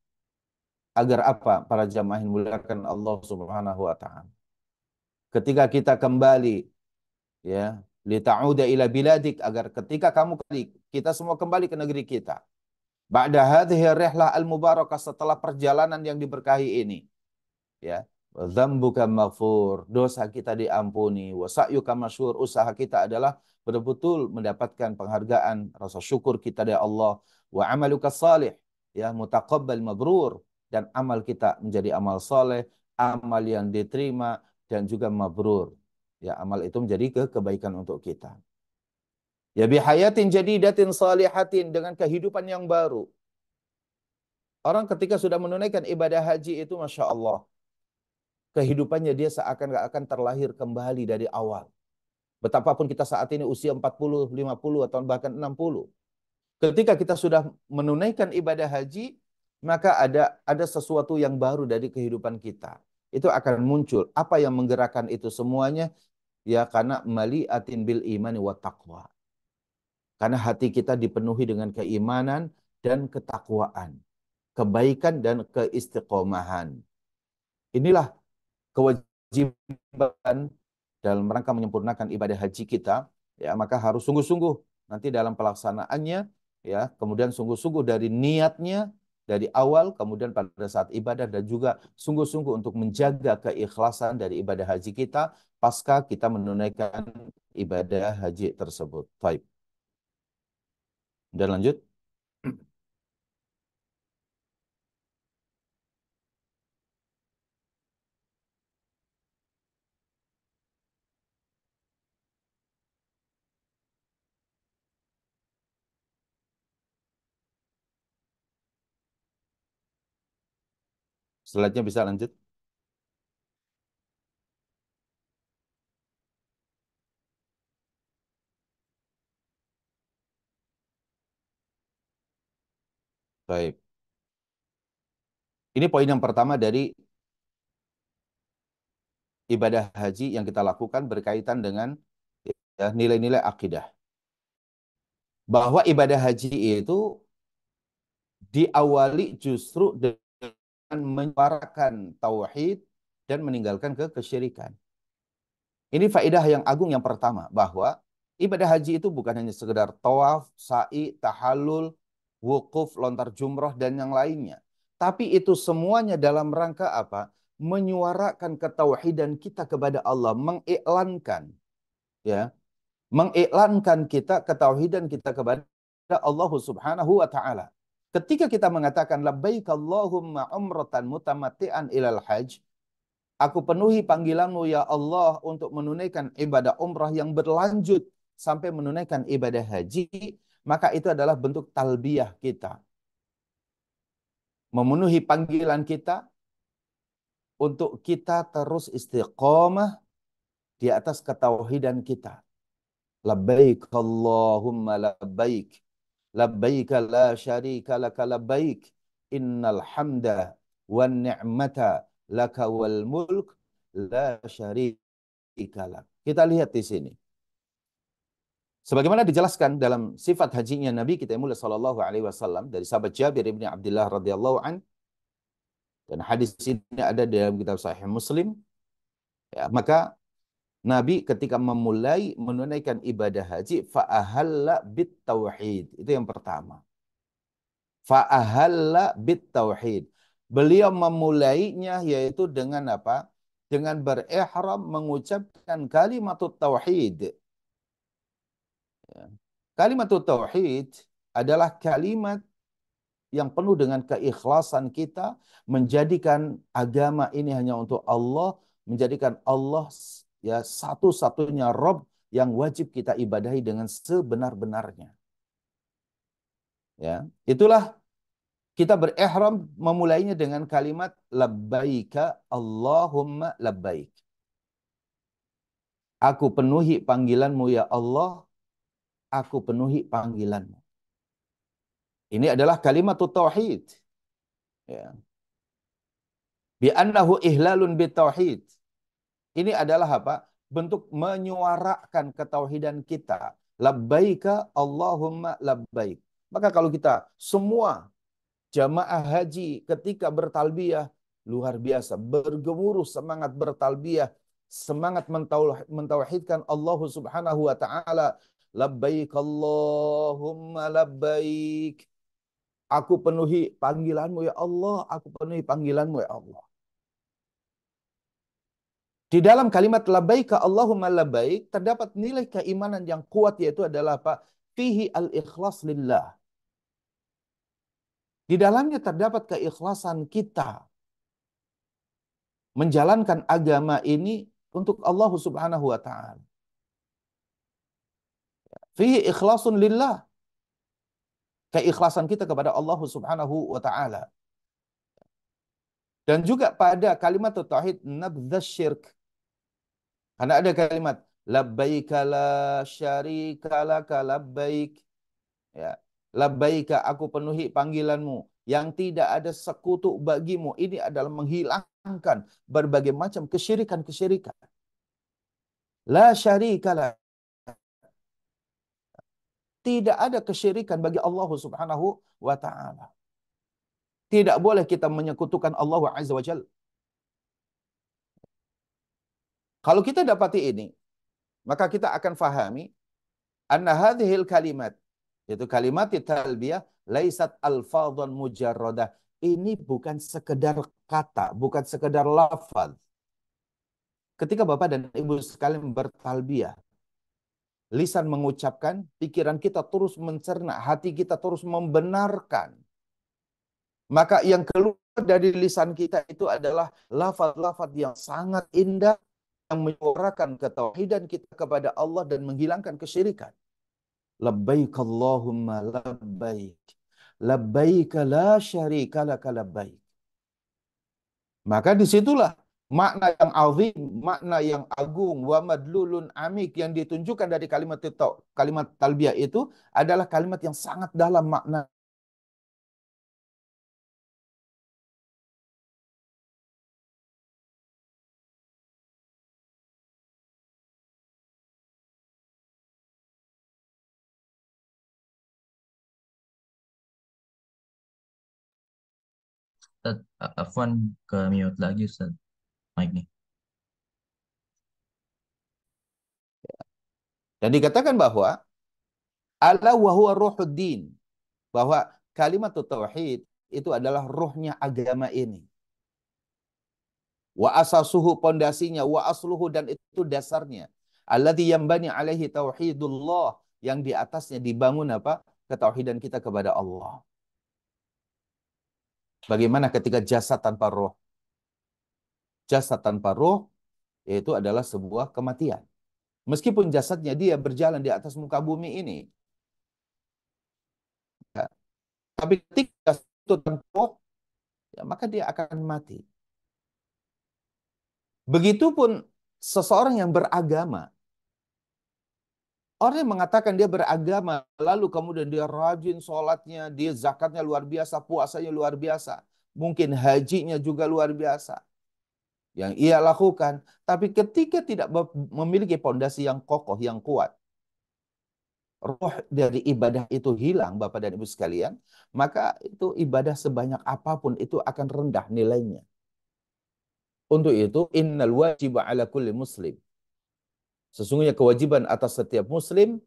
Agar apa? Para jamaah yang dimuliakan Allah Subhanahu wa taala. Ketika kita kembali ya, li ta'uda ila biladik, agar ketika kamu kembali, kita semua kembali ke negeri kita. Ba'da hadhihi rihlah al-mubarakah, setelah perjalanan yang diberkahi ini. Ya. Dzambuka maghfur, dosa kita diampuni, wa sa'yuka masyhur, usaha kita adalah betul-betul mendapatkan penghargaan, rasa syukur kita dari Allah, wa amaluka salih, ya mutaqabbal mabrur, dan amal kita menjadi amal soleh, amal yang diterima dan juga mabrur. Ya, amal itu menjadi kebaikan untuk kita. Ya bihayatin jadidatin salihatin, dengan kehidupan yang baru. Orang ketika sudah menunaikan ibadah haji itu, Masya Allah, kehidupannya dia seakan-akan terlahir kembali dari awal. Betapapun kita saat ini usia 40, 50, atau bahkan 60. Ketika kita sudah menunaikan ibadah haji, maka ada sesuatu yang baru dari kehidupan kita. Itu akan muncul. Apa yang menggerakkan itu semuanya? Ya, karena mali'atin bil imani wa taqwa. Karena hati kita dipenuhi dengan keimanan dan ketakwaan, kebaikan dan keistiqomahan. Inilah kewajiban dalam rangka menyempurnakan ibadah haji kita, ya maka harus sungguh-sungguh nanti dalam pelaksanaannya, ya kemudian sungguh-sungguh dari niatnya dari awal, kemudian pada saat ibadah, dan juga sungguh-sungguh untuk menjaga keikhlasan dari ibadah haji kita pasca kita menunaikan ibadah haji tersebut. Baik. Dan lanjut. Slide-nya bisa lanjut. Baik. Ini poin yang pertama dari ibadah haji yang kita lakukan berkaitan dengan ya, nilai-nilai akidah. Bahwa ibadah haji itu diawali justru dengan menyuarakan tauhid dan meninggalkan kesyirikan. Ini faedah yang agung yang pertama, bahwa ibadah haji itu bukan hanya sekedar tawaf, sa'i, tahallul, wukuf, lontar jumroh, dan yang lainnya. Tapi itu semuanya dalam rangka apa? Menyuarakan ketauhidan kita kepada Allah, mengiklankan, ya, mengiklankan kita ketauhidan kita kepada Allah Subhanahu wa taala. Ketika kita mengatakan labbaik Allahumma umratan mutamatti'an ilal hajj, aku penuhi panggilanmu ya Allah untuk menunaikan ibadah umrah yang berlanjut sampai menunaikan ibadah haji, maka itu adalah bentuk talbiyah kita. Memenuhi panggilan kita untuk kita terus istiqomah di atas ketauhidan kita. Labbaik Allahumma labbaik. Labbaik la syarika laka labbaik. Innal hamda wan ni'mata laka wal mulk la syarika lak. Kita lihat di sini. Sebagaimana dijelaskan dalam sifat hajinya Nabi kita yang mulia sallallahu alaihi wasallam dari sahabat Jabir bin Abdullah radhiyallahu an, dan hadis ini ada dalam kitab Sahih Muslim, ya, maka Nabi ketika memulai menunaikan ibadah haji fa'ahalla bit tauhid. Itu yang pertama. Fa'ahalla bit tauhid. Beliau memulainya yaitu dengan apa? Dengan berihram mengucapkan kalimat tauhid. Ya. Kalimat tauhid adalah kalimat yang penuh dengan keikhlasan kita, menjadikan agama ini hanya untuk Allah, menjadikan Allah ya satu-satunya Rabb yang wajib kita ibadahi dengan sebenar-benarnya. Ya, itulah kita berihram memulainya dengan kalimat labbaika Allahumma labbaik. Aku penuhi panggilanmu ya Allah, aku penuhi panggilanmu. Ini adalah kalimat tauhid. Ya. Bi'annahu ihlalun bitauhid. Ini adalah apa? Bentuk menyuarakan ketauhidan kita. Labbaika Allahumma labbaik. Maka kalau kita semua jamaah haji ketika bertalbiyah luar biasa, bergemuruh semangat bertalbiyah, semangat mentauhidkan Allah Subhanahu wa taala. Labbaik Allahumma labbaik. Aku penuhi panggilanmu ya Allah, aku penuhi panggilanmu ya Allah. Di dalam kalimat labbaika Allahumma labbaik terdapat nilai keimanan yang kuat, yaitu adalah apa? Fihi al-ikhlas lillah. Di dalamnya terdapat keikhlasan kita menjalankan agama ini untuk Allah Subhanahu wa taala. Fihi ikhlasun lillah. Keikhlasan kita kepada Allah Subhanahu wa taala. Dan juga pada kalimat tauhid nabdz syirk. Karena ada kalimat labbaika la syarika laka labbaik. Ya. Labbaika, aku penuhi panggilanmu yang tidak ada sekutu bagimu. Ini adalah menghilangkan berbagai macam kesyirikan-kesyirikan. La syarika lak. Tidak ada kesyirikan bagi Allah Subhanahu wa taala. Tidak boleh kita menyekutukan Allah Azza wa Jalla. Kalau kita dapati ini, maka kita akan fahami anna hadhil kalimat, yaitu kalimat talbiyah, laisat alfadhan mujarradah. Ini bukan sekedar kata, bukan sekedar lafaz. Ketika Bapak dan Ibu sekalian bertalbiyah, lisan mengucapkan, pikiran kita terus mencerna, hati kita terus membenarkan. Maka yang keluar dari lisan kita itu adalah lafaz-lafaz yang sangat indah, yang menyuarakan ketauhidan kita kepada Allah dan menghilangkan kesyirikan. Labbaik Allahumma labbaik. Labbaik la syarika laka labbaik. Maka disitulah makna yang azim, makna yang agung, wa madlulun amik yang ditunjukkan dari kalimat talbiyah itu adalah kalimat yang sangat dalam makna. Ustaz, Afwan ke mute lagi Ustaz, mic-nya. Dan dikatakan bahwa ala wa huwa ruhuddin, bahwa kalimat tauhid itu adalah ruhnya agama ini. Wa asasuhu, pondasinya, wa asluhu, dan itu dasarnya. Alladzi yanbani alaihi tauhidullah, yang di atasnya dibangun apa? Ketauhidan kita kepada Allah. Bagaimana ketika jasad tanpa roh? Jasad tanpa roh yaitu adalah sebuah kematian. Meskipun jasadnya dia berjalan di atas muka bumi ini, ya, tapi ketika jasad itu tanpa roh, ya, maka dia akan mati. Begitupun seseorang yang beragama, Orang yang mengatakan dia beragama, lalu kemudian dia rajin sholatnya, dia zakatnya luar biasa, puasanya luar biasa, mungkin hajinya juga luar biasa yang ia lakukan. Tapi ketika tidak memiliki pondasi yang kokoh, yang kuat, roh dari ibadah itu hilang, Bapak dan Ibu sekalian, maka itu ibadah sebanyak apapun itu akan rendah nilainya. Untuk itu, innal wajiba ala kulli muslim. Sesungguhnya kewajiban atas setiap muslim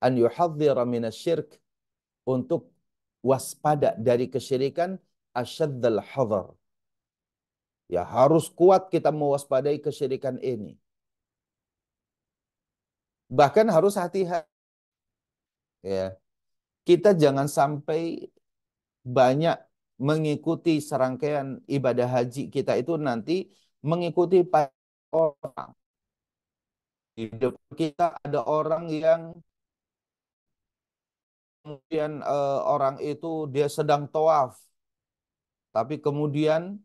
an yuhadhdhira minasyirk, untuk waspada dari kesyirikan asyadzal hadar. Ya, harus kuat kita mewaspadai kesyirikan ini. Bahkan harus hati-hati. Ya, kita jangan sampai banyak mengikuti serangkaian ibadah haji kita itu nanti mengikuti orang. Di depan kita ada orang yang kemudian orang itu dia sedang tawaf, tapi kemudian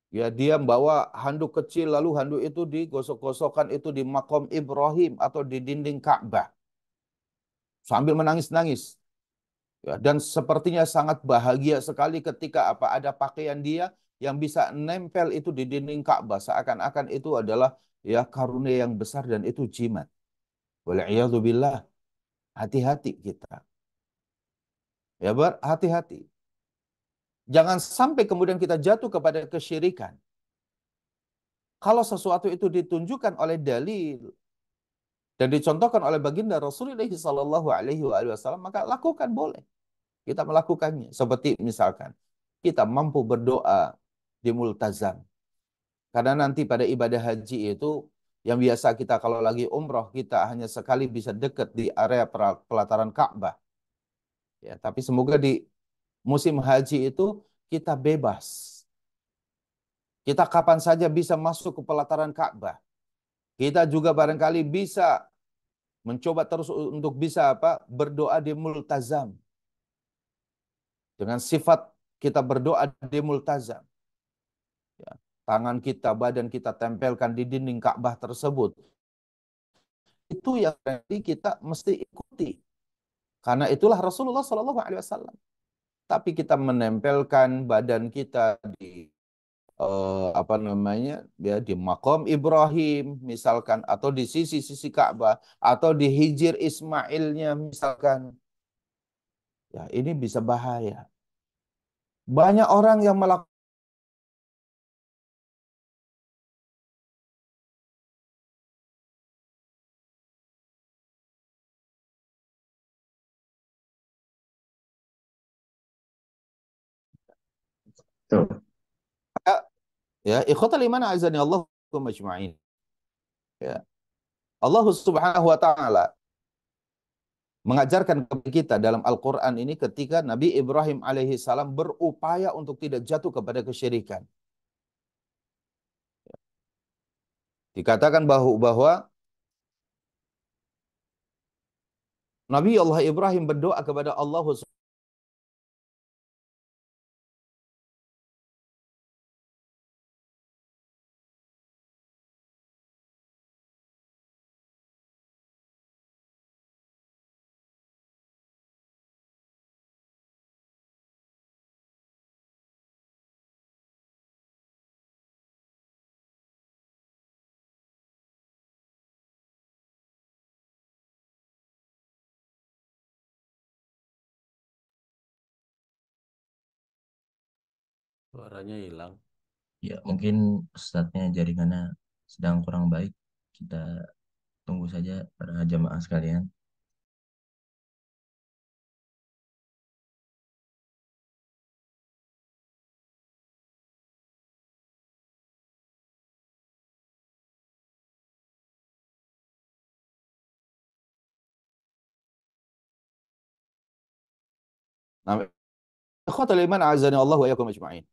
ya dia membawa handuk kecil, lalu handuk itu digosok-gosokkan itu di makom Ibrahim atau di dinding Ka'bah sambil menangis-nangis. Ya, dan sepertinya sangat bahagia sekali ketika ada pakaian dia yang bisa nempel itu di dinding Ka'bah, seakan-akan itu adalah ya karunia yang besar dan itu jimat. Wal'iyadzubillah, hati-hati kita. Ya, hati-hati. Jangan sampai kemudian kita jatuh kepada kesyirikan. Kalau sesuatu itu ditunjukkan oleh dalil dan dicontohkan oleh baginda Rasulullah Sallallahu Alaihi Wasallam, maka lakukan, boleh kita melakukannya. Seperti misalkan kita mampu berdoa di multazam, karena nanti pada ibadah haji itu yang biasa kita kalau lagi umroh kita hanya sekali bisa dekat di area pelataran Ka'bah. Ya, tapi semoga di musim haji itu kita bebas. Kita kapan saja bisa masuk ke pelataran Ka'bah. Kita juga barangkali bisa mencoba terus untuk bisa berdoa di multazam. Dengan sifat kita berdoa di multazam. Ya, tangan kita, badan kita tempelkan di dinding Ka'bah tersebut. Itu yang nanti kita mesti ikuti. Karena itulah Rasulullah SAW. Tapi kita menempelkan badan kita di ya di makom Ibrahim misalkan, atau di sisi-sisi Ka'bah, atau di hijir Ismailnya misalkan, ya ini bisa bahaya. Banyak orang yang melakukan Tuh. ya ikhwatal iman azani Allah majma'in. Ya, Allah Subhanahu wa taala mengajarkan kepada kita dalam Al-Qur'an ini ketika Nabi Ibrahim alaihi salam berupaya untuk tidak jatuh kepada kesyirikan. Dikatakan bahwa Nabi Allah Ibrahim berdoa kepada Allah Suaranya hilang. Ya, mungkin Ustadznya jaringannya sedang kurang baik. Kita tunggu saja para jamaah sekalian. Nah, ikhwatal iman azani Allah wa iyyakum ajma'in.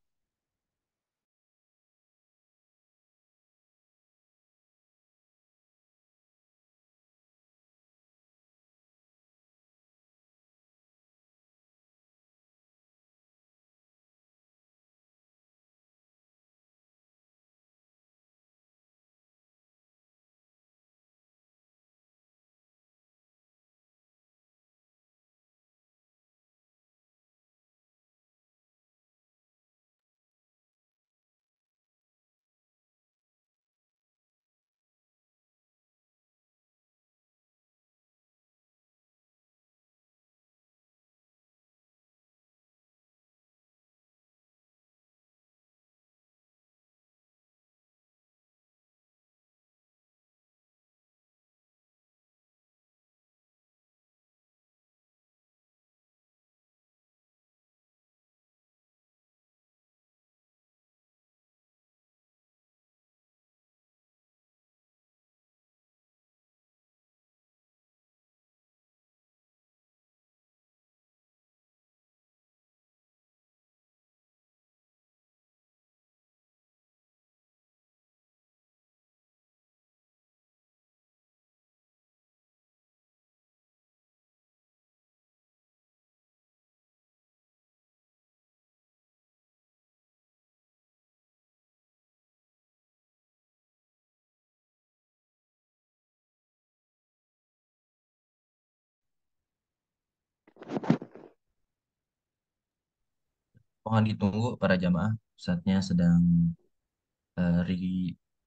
Mohon ditunggu para jamaah, saatnya sedang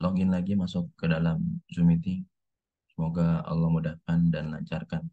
login lagi masuk ke dalam Zoom meeting. Semoga Allah mudahkan dan lancarkan.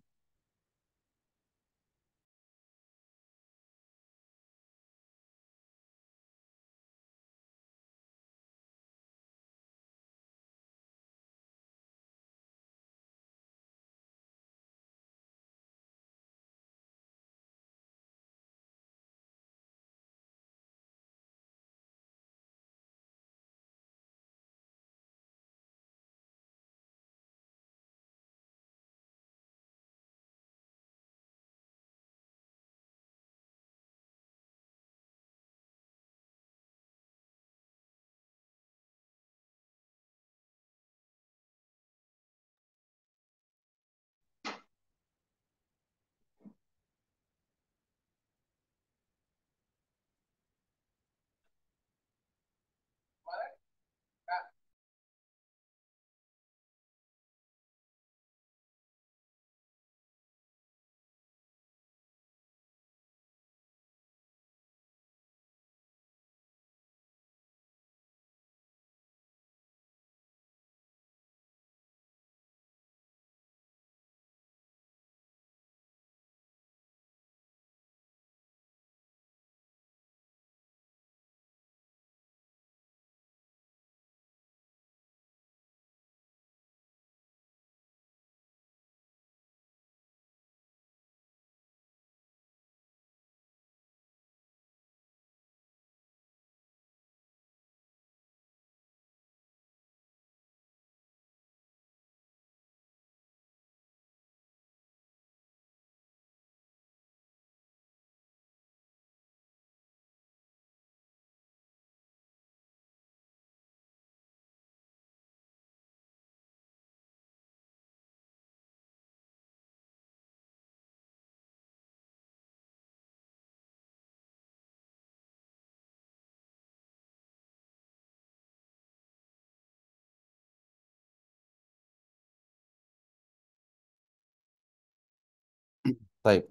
Baik,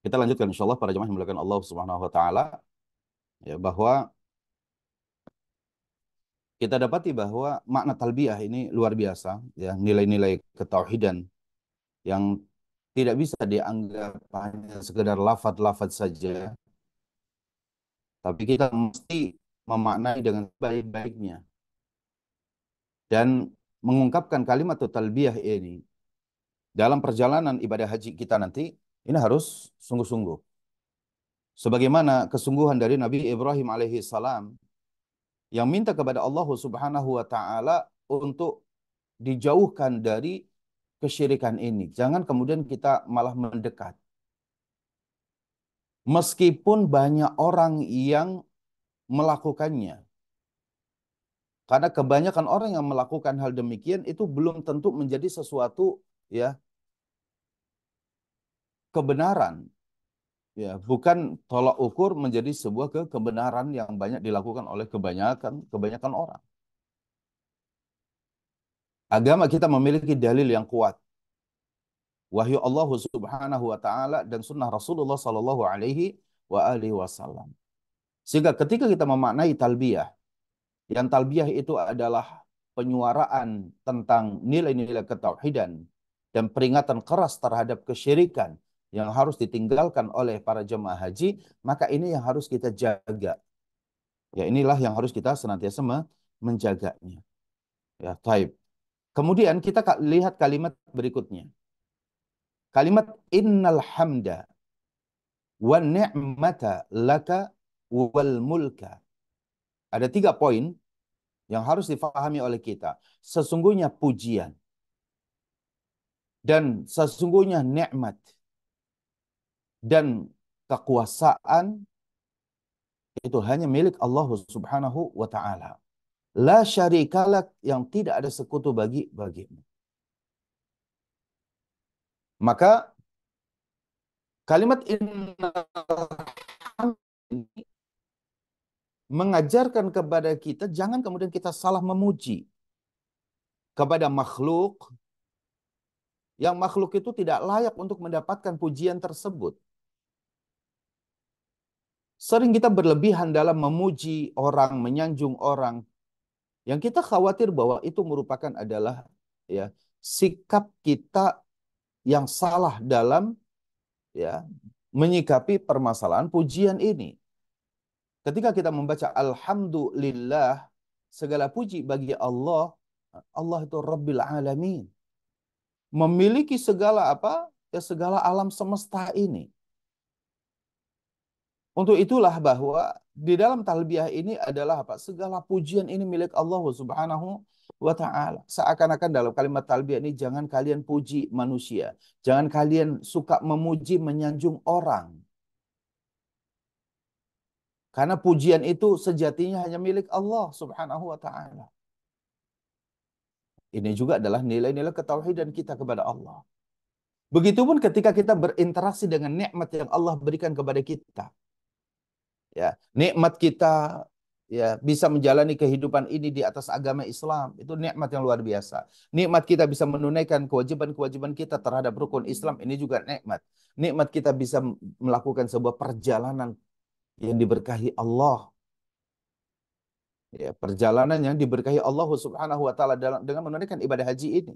kita lanjutkan insya Allah para jemaah yang dimuliakan Allah Subhanahu wa taala, ya, bahwa kita dapati bahwa makna talbiyah ini luar biasa, ya, nilai-nilai ketauhidan yang tidak bisa dianggap hanya sekedar lafaz-lafaz saja, tapi kita mesti memaknai dengan baik-baiknya dan mengungkapkan kalimat talbiyah ini dalam perjalanan ibadah haji kita nanti, ini harus sungguh-sungguh. Sebagaimana kesungguhan dari Nabi Ibrahim alaihi salam yang minta kepada Allah Subhanahu wa taala untuk dijauhkan dari kesyirikan ini. Jangan kemudian kita malah mendekat. Meskipun banyak orang yang melakukannya. Karena kebanyakan orang yang melakukan hal demikian itu belum tentu menjadi sesuatu, ya, kebenaran. Ya, bukan tolak ukur menjadi sebuah kebenaran yang banyak dilakukan oleh kebanyakan orang. Agama kita memiliki dalil yang kuat. Wahyu Allah Subhanahu wa taala dan sunnah Rasulullah sallallahu alaihi wasallam. Sehingga ketika kita memaknai talbiyah, yang talbiyah itu adalah penyuaraan tentang nilai-nilai ketauhidan dan peringatan keras terhadap kesyirikan yang harus ditinggalkan oleh para jemaah haji, maka ini yang harus kita jaga. Ya, inilah yang harus kita senantiasa menjaganya. Ya, taib. Kemudian kita lihat kalimat berikutnya. Kalimat innal hamda wa ni'mata laka wal mulka. Ada 3 poin yang harus difahami oleh kita. Sesungguhnya pujian dan sesungguhnya nikmat dan kekuasaan itu hanya milik Allah Subhanahu wa taala. La syarikalak, yang tidak ada sekutu bagimu. Maka kalimat ini mengajarkan kepada kita jangan kemudian kita salah memuji kepada makhluk yang makhluk itu tidak layak untuk mendapatkan pujian tersebut. Sering kita berlebihan dalam memuji orang, menyanjung orang. Yang kita khawatir bahwa itu merupakan adalah ya sikap kita yang salah dalam ya menyikapi permasalahan pujian ini. Ketika kita membaca alhamdulillah, segala puji bagi Allah, Allah itu Rabbil Alamin. Memiliki segala apa? Ya segala alam semesta ini. Untuk itulah bahwa di dalam talbiyah ini adalah apa? Segala pujian ini milik Allah Subhanahu wa taala. Seakan-akan dalam kalimat talbiyah ini jangan kalian puji manusia, jangan kalian suka memuji menyanjung orang. Karena pujian itu sejatinya hanya milik Allah Subhanahu wa taala. Ini juga adalah nilai-nilai ketauhidan kita kepada Allah. Begitupun ketika kita berinteraksi dengan nikmat yang Allah berikan kepada kita. Ya, nikmat kita ya bisa menjalani kehidupan ini di atas agama Islam, itu nikmat yang luar biasa. Nikmat kita bisa menunaikan kewajiban-kewajiban kita terhadap rukun Islam, ini juga nikmat. Nikmat kita bisa melakukan sebuah perjalanan yang diberkahi Allah. Ya, perjalanan yang diberkahi Allah Subhanahu wa taala dengan menunaikan ibadah haji ini.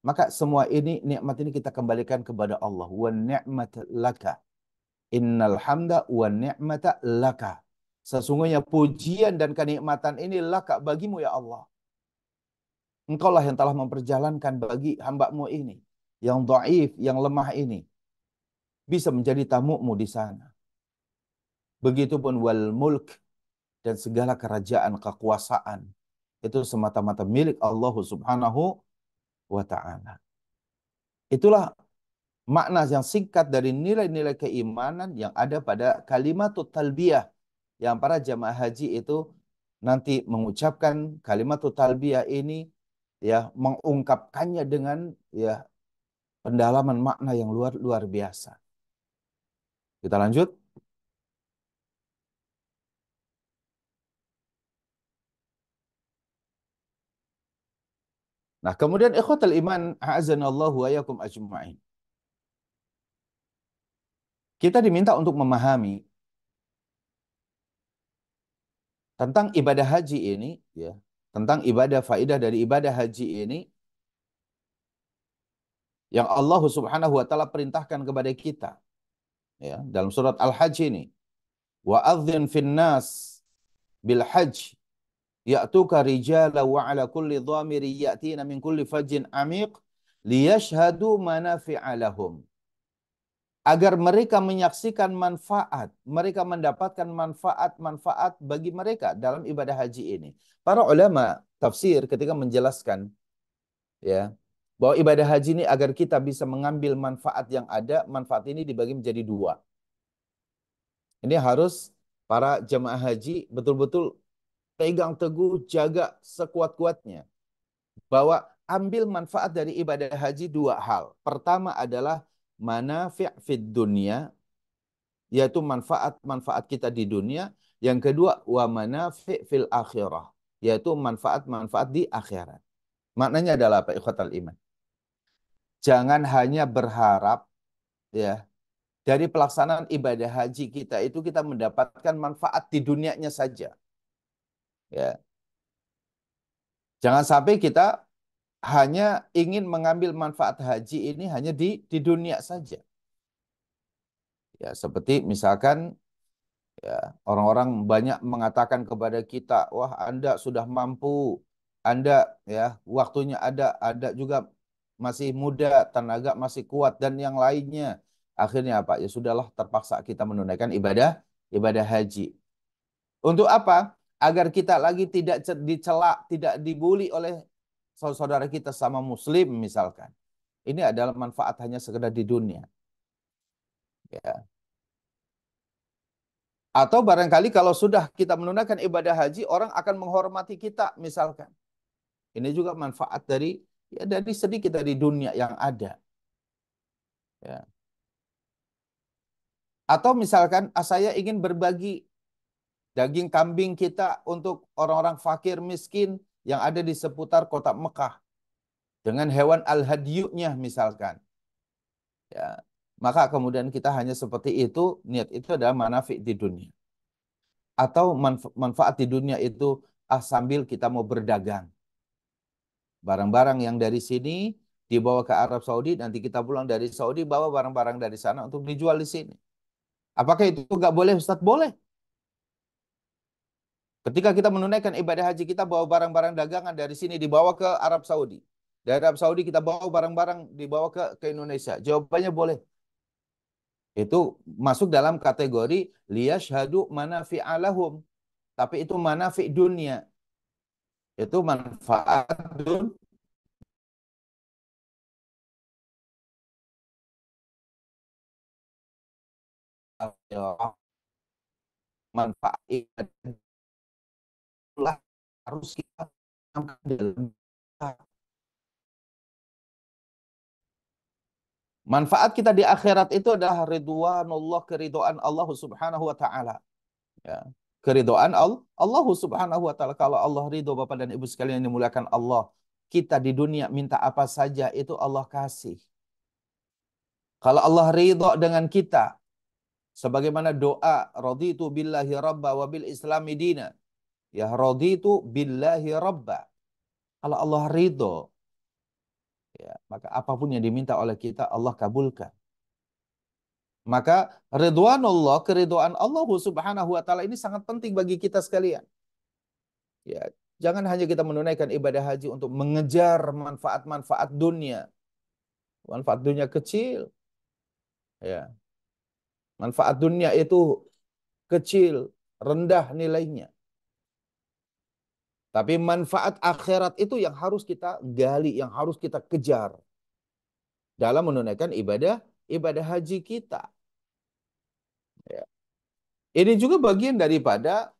Maka semua ini nikmat ini kita kembalikan kepada Allah. Wa ni'mat laka. Innal hamda wa ni'mata laka. Sesungguhnya pujian dan kenikmatan ini laka bagimu ya Allah. Engkaulah yang telah memperjalankan bagi hamba-Mu ini. Yang dhaif, yang lemah ini. Bisa menjadi tamumu di sana. Begitupun wal mulk. Dan segala kerajaan, kekuasaan. Itu semata-mata milik Allah Subhanahu wa ta'ala. Itulah makna yang singkat dari nilai-nilai keimanan yang ada pada kalimat talbiyah. Yang para jamaah haji itu nanti mengucapkan kalimat talbiyah ini ya mengungkapkannya dengan ya pendalaman makna yang luar biasa. Kita lanjut. Nah, kemudian ikhwatal iman a'azanallahu wa yakum ajma'in. Kita diminta untuk memahami tentang ibadah haji ini ya, tentang ibadah faidah dari ibadah haji ini yang Allah Subhanahu wa taala perintahkan kepada kita. Ya, dalam surat Al-Hajj ini. Wa adzin fin nas bil hajj ya'tuka rijala wa ala kulli dhamiri ya'tina min kulli fajjin amiq liyashhadu manafi'a lahum. Agar mereka menyaksikan manfaat, mereka mendapatkan manfaat-manfaat bagi mereka dalam ibadah haji ini. Para ulama tafsir ketika menjelaskan ya bahwa ibadah haji ini agar kita bisa mengambil manfaat yang ada, manfaat ini dibagi menjadi dua. Ini harus para jemaah haji betul-betul pegang teguh, jaga sekuat-kuatnya. Bahwa ambil manfaat dari ibadah haji dua hal. Pertama adalah manafi' fid dunya, yaitu manfaat-manfaat kita di dunia. Yang kedua, wa manafi' fil akhirah, yaitu manfaat-manfaat di akhirat. Maknanya adalah apa? Ikhwatal iman. Jangan hanya berharap ya dari pelaksanaan ibadah haji kita itu kita mendapatkan manfaat di dunianya saja. Ya. Jangan sampai kita hanya ingin mengambil manfaat haji ini hanya di dunia saja. Ya, seperti misalkan ya, orang-orang banyak mengatakan kepada kita, wah Anda sudah mampu, Anda ya waktunya ada juga masih muda, tenaga masih kuat dan yang lainnya. Akhirnya apa? Ya sudahlah terpaksa kita menunaikan ibadah haji. Untuk apa? Agar kita lagi tidak dicela, tidak dibully oleh saudara kita sama muslim misalkan. Ini adalah manfaat hanya sekedar di dunia. Ya. Atau barangkali kalau sudah kita menunaikan ibadah haji, orang akan menghormati kita misalkan. Ini juga manfaat dari sedikit dari dunia yang ada. Ya. Atau misalkan saya ingin berbagi daging kambing kita untuk orang-orang fakir miskin yang ada di seputar kota Mekah dengan hewan al-hadyunya misalkan. Ya. Maka kemudian kita hanya seperti itu, niat itu adalah manafik di dunia. atau manfaat di dunia itu sambil kita mau berdagang. Barang-barang yang dari sini dibawa ke Arab Saudi, nanti kita pulang dari Saudi bawa barang-barang dari sana untuk dijual di sini. Apakah itu nggak boleh, Ustadz? Boleh. Ketika kita menunaikan ibadah haji, kita bawa barang-barang dagangan dari sini dibawa ke Arab Saudi. Dari Arab Saudi kita bawa barang-barang dibawa ke Indonesia. Jawabannya boleh. Itu masuk dalam kategori liyashhadu manafi'alahum. Tapi itu manafi' dunia. Itu manfaat dunia. Manfaat itulah harus kita dalam. Manfaat kita di akhirat itu adalah ridwanullah, keridhaan Allah Subhanahu wa taala. Ya. Keridhaan Allah Subhanahu wa taala. Kalau Allah ridho, Bapak dan Ibu sekalian yang dimuliakan Allah, kita di dunia minta apa saja itu Allah kasih. Kalau Allah ridho dengan kita, sebagaimana doa raditu billahi rabba wa bil islami dina. Ya raditu billahi rabba. Kalau Allah ridho, ya, maka apapun yang diminta oleh kita Allah kabulkan. Maka ridwanullah, keridhaan Allah Subhanahu wa taala ini sangat penting bagi kita sekalian. Ya, jangan hanya kita menunaikan ibadah haji untuk mengejar manfaat-manfaat dunia. Manfaat dunia kecil. Ya. Manfaat dunia itu kecil, rendah nilainya. Tapi manfaat akhirat itu yang harus kita gali, yang harus kita kejar dalam menunaikan ibadah haji kita. Ya. Ini juga bagian daripada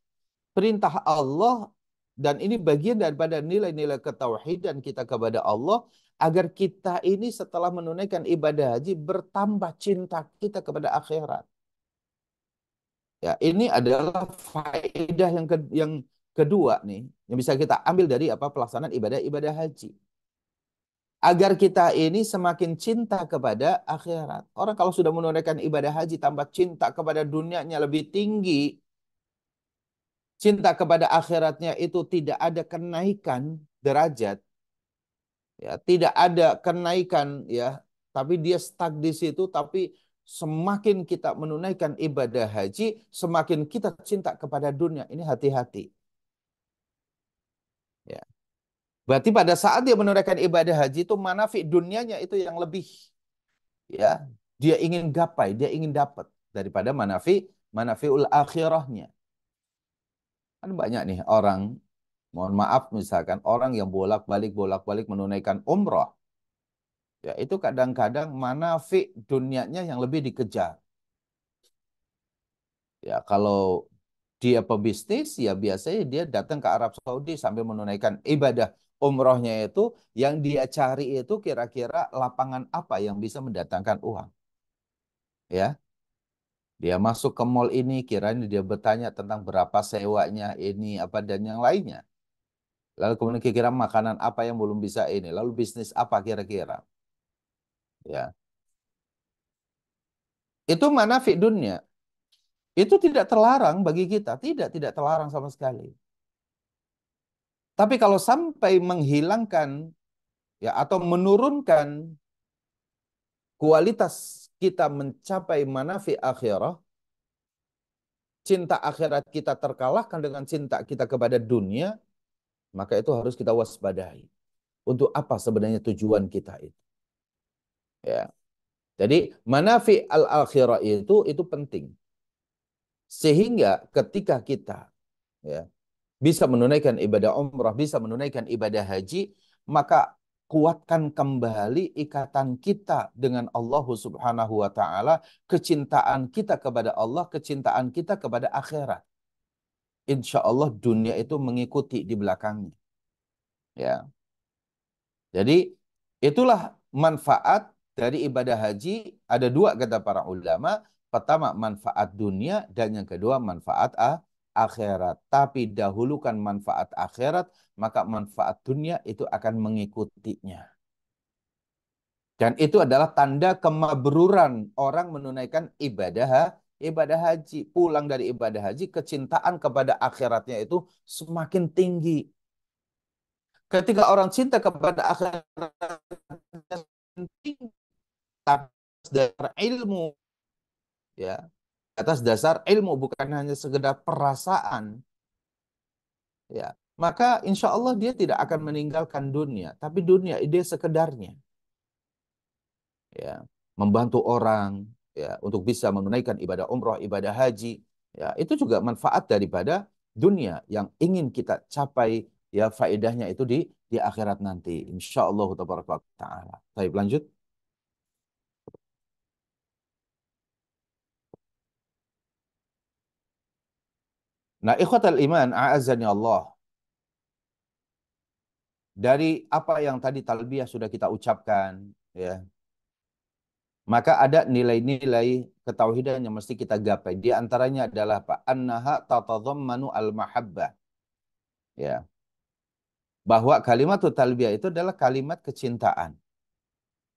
perintah Allah, dan ini bagian daripada nilai-nilai ketauhidan kita kepada Allah, agar kita ini setelah menunaikan ibadah haji bertambah cinta kita kepada akhirat. Ya, ini adalah faedah yang kedua nih yang bisa kita ambil dari pelaksanaan ibadah haji. Agar kita ini semakin cinta kepada akhirat. Orang kalau sudah menunaikan ibadah haji tambah cinta kepada dunianya lebih tinggi, cinta kepada akhiratnya itu tidak ada kenaikan derajat, ya, tidak ada kenaikan, ya, tapi dia stuck di situ. Tapi semakin kita menunaikan ibadah haji, semakin kita cinta kepada dunia. Ini hati-hati. Ya. Berarti pada saat dia menunaikan ibadah haji itu manafi dunianya itu yang lebih, ya, dia ingin gapai, dia ingin dapat daripada manafiul akhirahnya. Kan banyak nih orang, mohon maaf, misalkan orang yang bolak-balik menunaikan umrah, ya itu kadang-kadang manafi dunianya yang lebih dikejar. Ya kalau dia pebisnis, ya biasanya dia datang ke Arab Saudi sambil menunaikan ibadah umrohnya itu, yang dia cari itu kira-kira lapangan apa yang bisa mendatangkan uang. Ya, dia masuk ke mall ini, kiranya dia bertanya tentang berapa sewanya ini apa dan yang lainnya. Lalu kemudian kira-kira makanan apa yang belum bisa ini. Lalu bisnis apa kira-kira. Ya. Itu manafik dunia. Itu tidak terlarang bagi kita. Tidak terlarang sama sekali. Tapi kalau sampai menghilangkan, ya, atau menurunkan kualitas kita mencapai manafik akhirah, cinta akhirat kita terkalahkan dengan cinta kita kepada dunia, maka itu harus kita waspadai. Untuk apa sebenarnya tujuan kita itu? Ya. Jadi manafi al-akhirah itu penting. Sehingga ketika kita, ya, bisa menunaikan ibadah umrah, bisa menunaikan ibadah haji, maka kuatkan kembali ikatan kita dengan Allah Subhanahu wa taala, kecintaan kita kepada Allah, kecintaan kita kepada akhirat. Insya Allah dunia itu mengikuti di belakangnya. Ya. Jadi itulah manfaat dari ibadah haji. Ada dua kata para ulama. Pertama manfaat dunia, dan yang kedua manfaat akhirat. Tapi dahulukan manfaat akhirat, maka manfaat dunia itu akan mengikutinya. Dan itu adalah tanda kemabruran orang menunaikan ibadah haji, pulang dari ibadah haji, kecintaan kepada akhiratnya itu semakin tinggi. Ketika orang cinta kepada akhiratnya semakin tinggi atas dasar ilmu, ya, atas dasar ilmu bukan hanya sekedar perasaan, ya, maka insya Allah dia tidak akan meninggalkan dunia, tapi dunia ide sekedarnya, ya, membantu orang, ya, untuk bisa menunaikan ibadah umroh, ibadah haji, ya, itu juga manfaat daripada dunia yang ingin kita capai, ya, faedahnya itu di akhirat nanti, insya Allah taala. Baik, lanjut. Nah, ikhwatal iman, a'azani Allah. Dari apa yang tadi talbiyah sudah kita ucapkan, ya, maka ada nilai-nilai ketauhidan yang mesti kita gapai. Di antaranya adalah apa? Annaha tatadhammanu al-mahabbah. Ya, bahwa kalimat talbiyah itu adalah kalimat kecintaan.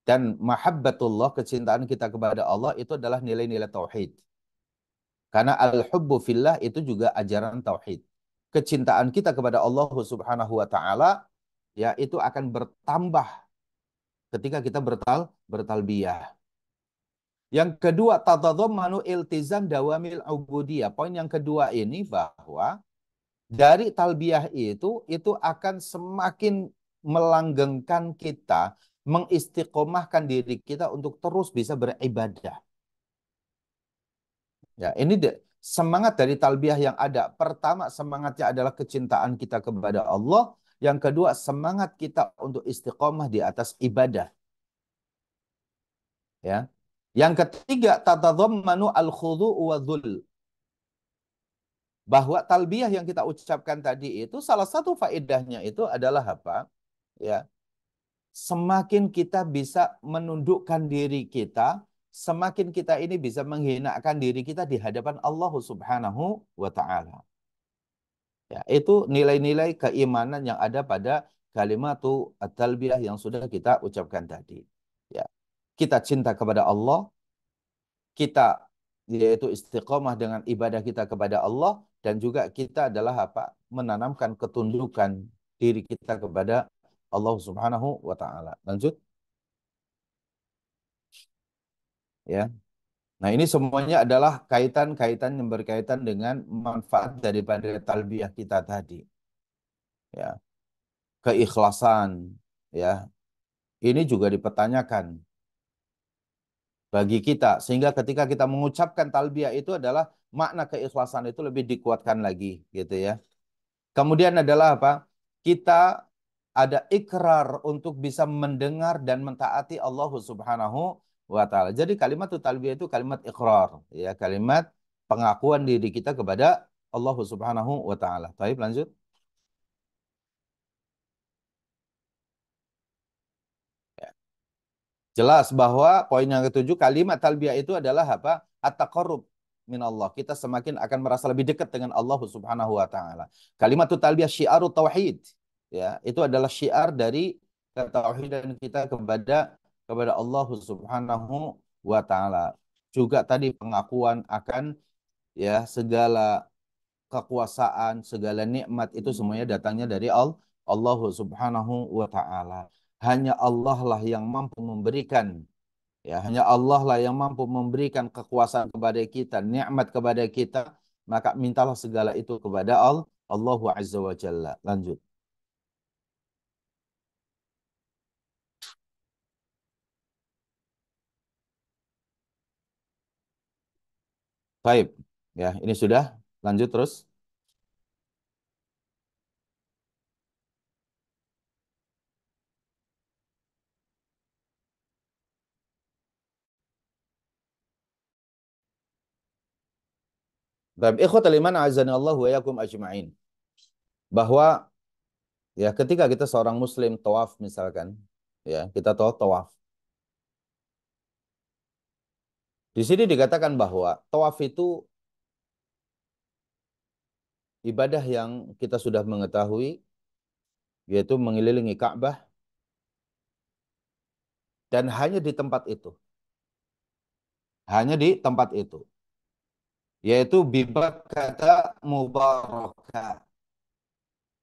Dan mahabbatullah, kecintaan kita kepada Allah itu adalah nilai-nilai tauhid. Karena al-hubbu fillah itu juga ajaran tauhid. Kecintaan kita kepada Allah Subhanahu wa taala, ya, itu akan bertambah ketika kita bertalbiyah. Yang kedua, tatadhammanu iltizam dawamil ubudiyah. Poin yang kedua ini bahwa dari talbiyah itu akan semakin melanggengkan kita, mengistiqomahkan diri kita untuk terus bisa beribadah. Ya, ini semangat dari talbiyah yang ada. Pertama, semangatnya adalah kecintaan kita kepada Allah. Yang kedua, semangat kita untuk istiqomah di atas ibadah. Ya. Yang ketiga, tatadhammanu al-khudu' wa dhul. Bahwa talbiyah yang kita ucapkan tadi itu salah satu faedahnya itu adalah apa? Ya, semakin kita bisa menundukkan diri kita, semakin kita ini bisa menghinakan diri kita di hadapan Allah Subhanahu wa taala. Ya, itu nilai-nilai keimanan yang ada pada kalimat at-talbiyah yang sudah kita ucapkan tadi. Ya. Kita cinta kepada Allah, kita yaitu istiqomah dengan ibadah kita kepada Allah, dan juga kita adalah apa? Menanamkan ketundukan diri kita kepada Allah Subhanahu wa taala. Lanjut, ya. Nah, ini semuanya adalah kaitan-kaitan yang berkaitan dengan manfaat daripada talbiyah kita tadi. Ya, keikhlasan, ya. Ini juga dipertanyakan bagi kita, sehingga ketika kita mengucapkan talbiyah itu adalah makna keikhlasan itu lebih dikuatkan lagi, gitu ya. Kemudian adalah apa? Kita ada ikrar untuk bisa mendengar dan mentaati Allah Subhanahu wa taala. Jadi kalimat talbiyah itu kalimat ikrar, ya, kalimat pengakuan diri kita kepada Allah Subhanahu wa taala. Baik, lanjut. Ya. Jelas bahwa poin yang ketujuh, kalimat talbiyah itu adalah apa? At-taqarrub min Allah. Kita semakin akan merasa lebih dekat dengan Allah Subhanahu wa taala. Kalimat talbiyah syiarut tauhid. Ya, itu adalah syiar dari ketauhidan kita kepada Allah Subhanahu wa taala. Juga tadi pengakuan akan, ya, segala kekuasaan, segala nikmat itu semuanya datangnya dari Allah Subhanahu wa taala. Hanya Allah lah yang mampu memberikan, ya, hanya Allah lah yang mampu memberikan kekuasaan kepada kita, nikmat kepada kita, maka mintalah segala itu kepada Allah Azza wa Jalla. Lanjut. Baik, ya, ini sudah. Lanjut terus. Baik, ikhwatal iman azani Allah wa yakum ajma'in. Bahwa, ya, ketika kita seorang muslim tawaf misalkan, ya, kita tahu tawaf. Di sini dikatakan bahwa tawaf itu ibadah yang kita sudah mengetahui, yaitu mengelilingi Ka'bah, dan hanya di tempat itu. Hanya di tempat itu. yaitu bibak kata mubarakah,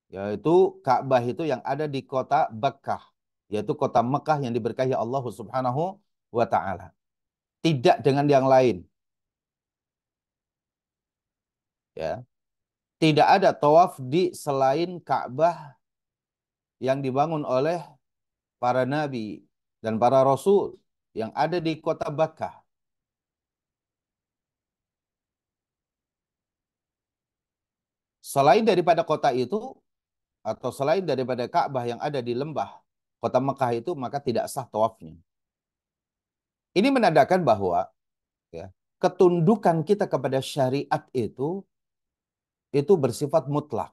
yaitu Ka'bah itu yang ada di kota Bakkah, yaitu kota Mekah yang diberkahi Allah Subhanahu wa taala. Tidak dengan yang lain, ya. Tidak ada tawaf di selain Ka'bah yang dibangun oleh para nabi dan para rasul yang ada di kota Bakkah. Selain daripada kota itu atau selain daripada Ka'bah yang ada di lembah kota Mekah itu, maka tidak sah tawafnya. Ini menandakan bahwa, ya, ketundukan kita kepada syariat itu bersifat mutlak.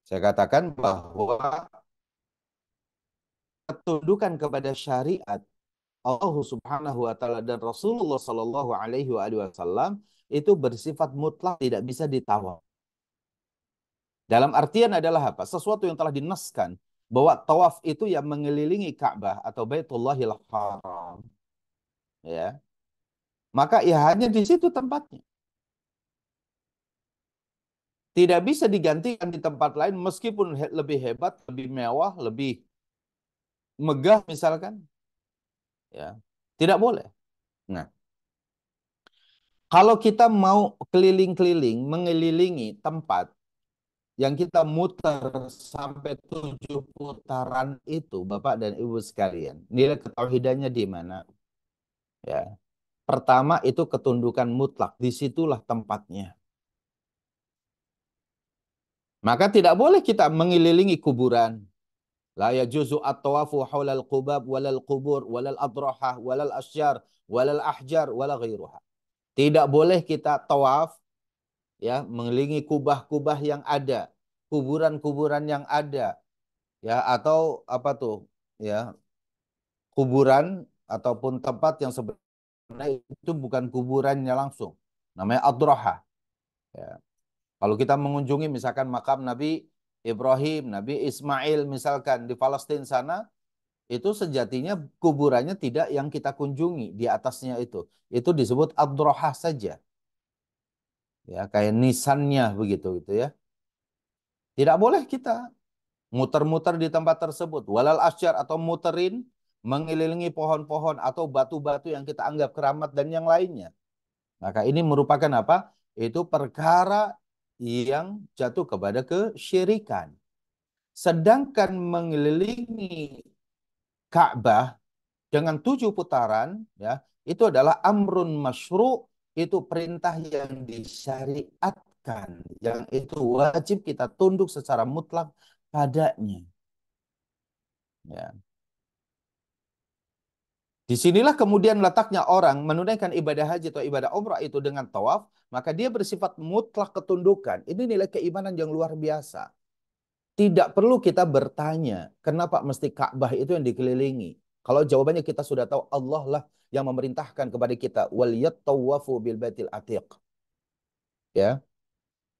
Saya katakan bahwa ketundukan kepada syariat Allah Subhanahu wa taala dan Rasulullah Shallallahu alaihi wasallam itu bersifat mutlak, tidak bisa ditawar. Dalam artian adalah apa? Sesuatu yang telah dinaskan bahwa tawaf itu yang mengelilingi Ka'bah atau Baitullahil Haram, ya. Maka ya hanya di situ tempatnya. Tidak bisa digantikan di tempat lain meskipun lebih hebat, lebih mewah, lebih megah misalkan, ya. Tidak boleh. Nah, kalau kita mau keliling-keliling mengelilingi tempat yang kita muter sampai 7 putaran itu, Bapak dan Ibu sekalian, nilai ketauhidannya di mana? Ya. Pertama itu ketundukan mutlak, disitulah tempatnya. Maka tidak boleh kita mengelilingi kuburan. La yajuzu at-tawafu haulal qubab walal qubur walal adrahah walal asyar walal ahjar wala ghairuha. Tidak boleh kita tawaf, ya, mengelilingi kubah-kubah yang ada, kuburan-kuburan yang ada, ya, atau apa tuh, ya, kuburan ataupun tempat yang sebenarnya itu bukan kuburannya langsung, namanya adraha, ya. Kalau kita mengunjungi misalkan makam Nabi Ibrahim, Nabi Ismail misalkan di Palestina sana, itu sejatinya kuburannya tidak yang kita kunjungi di atasnya itu disebut adraha saja, ya, kayak nisannya begitu gitu, ya. Tidak boleh kita muter-muter di tempat tersebut. Walal asyar atau muterin mengelilingi pohon-pohon atau batu-batu yang kita anggap keramat dan yang lainnya. Maka ini merupakan apa? Itu perkara yang jatuh kepada kesyirikan. Sedangkan mengelilingi Ka'bah dengan 7 putaran, ya, itu adalah amrun masyru', itu perintah yang disyariatkan, yang itu wajib kita tunduk secara mutlak padanya. Ya. Disinilah kemudian letaknya orang menunaikan ibadah haji atau ibadah umrah itu dengan tawaf, maka dia bersifat mutlak ketundukan. Ini nilai keimanan yang luar biasa. Tidak perlu kita bertanya, kenapa mesti Ka'bah itu yang dikelilingi? Kalau jawabannya kita sudah tahu, Allah lah yang memerintahkan kepada kita, wal yattawafu bil baitil atiq. Ya.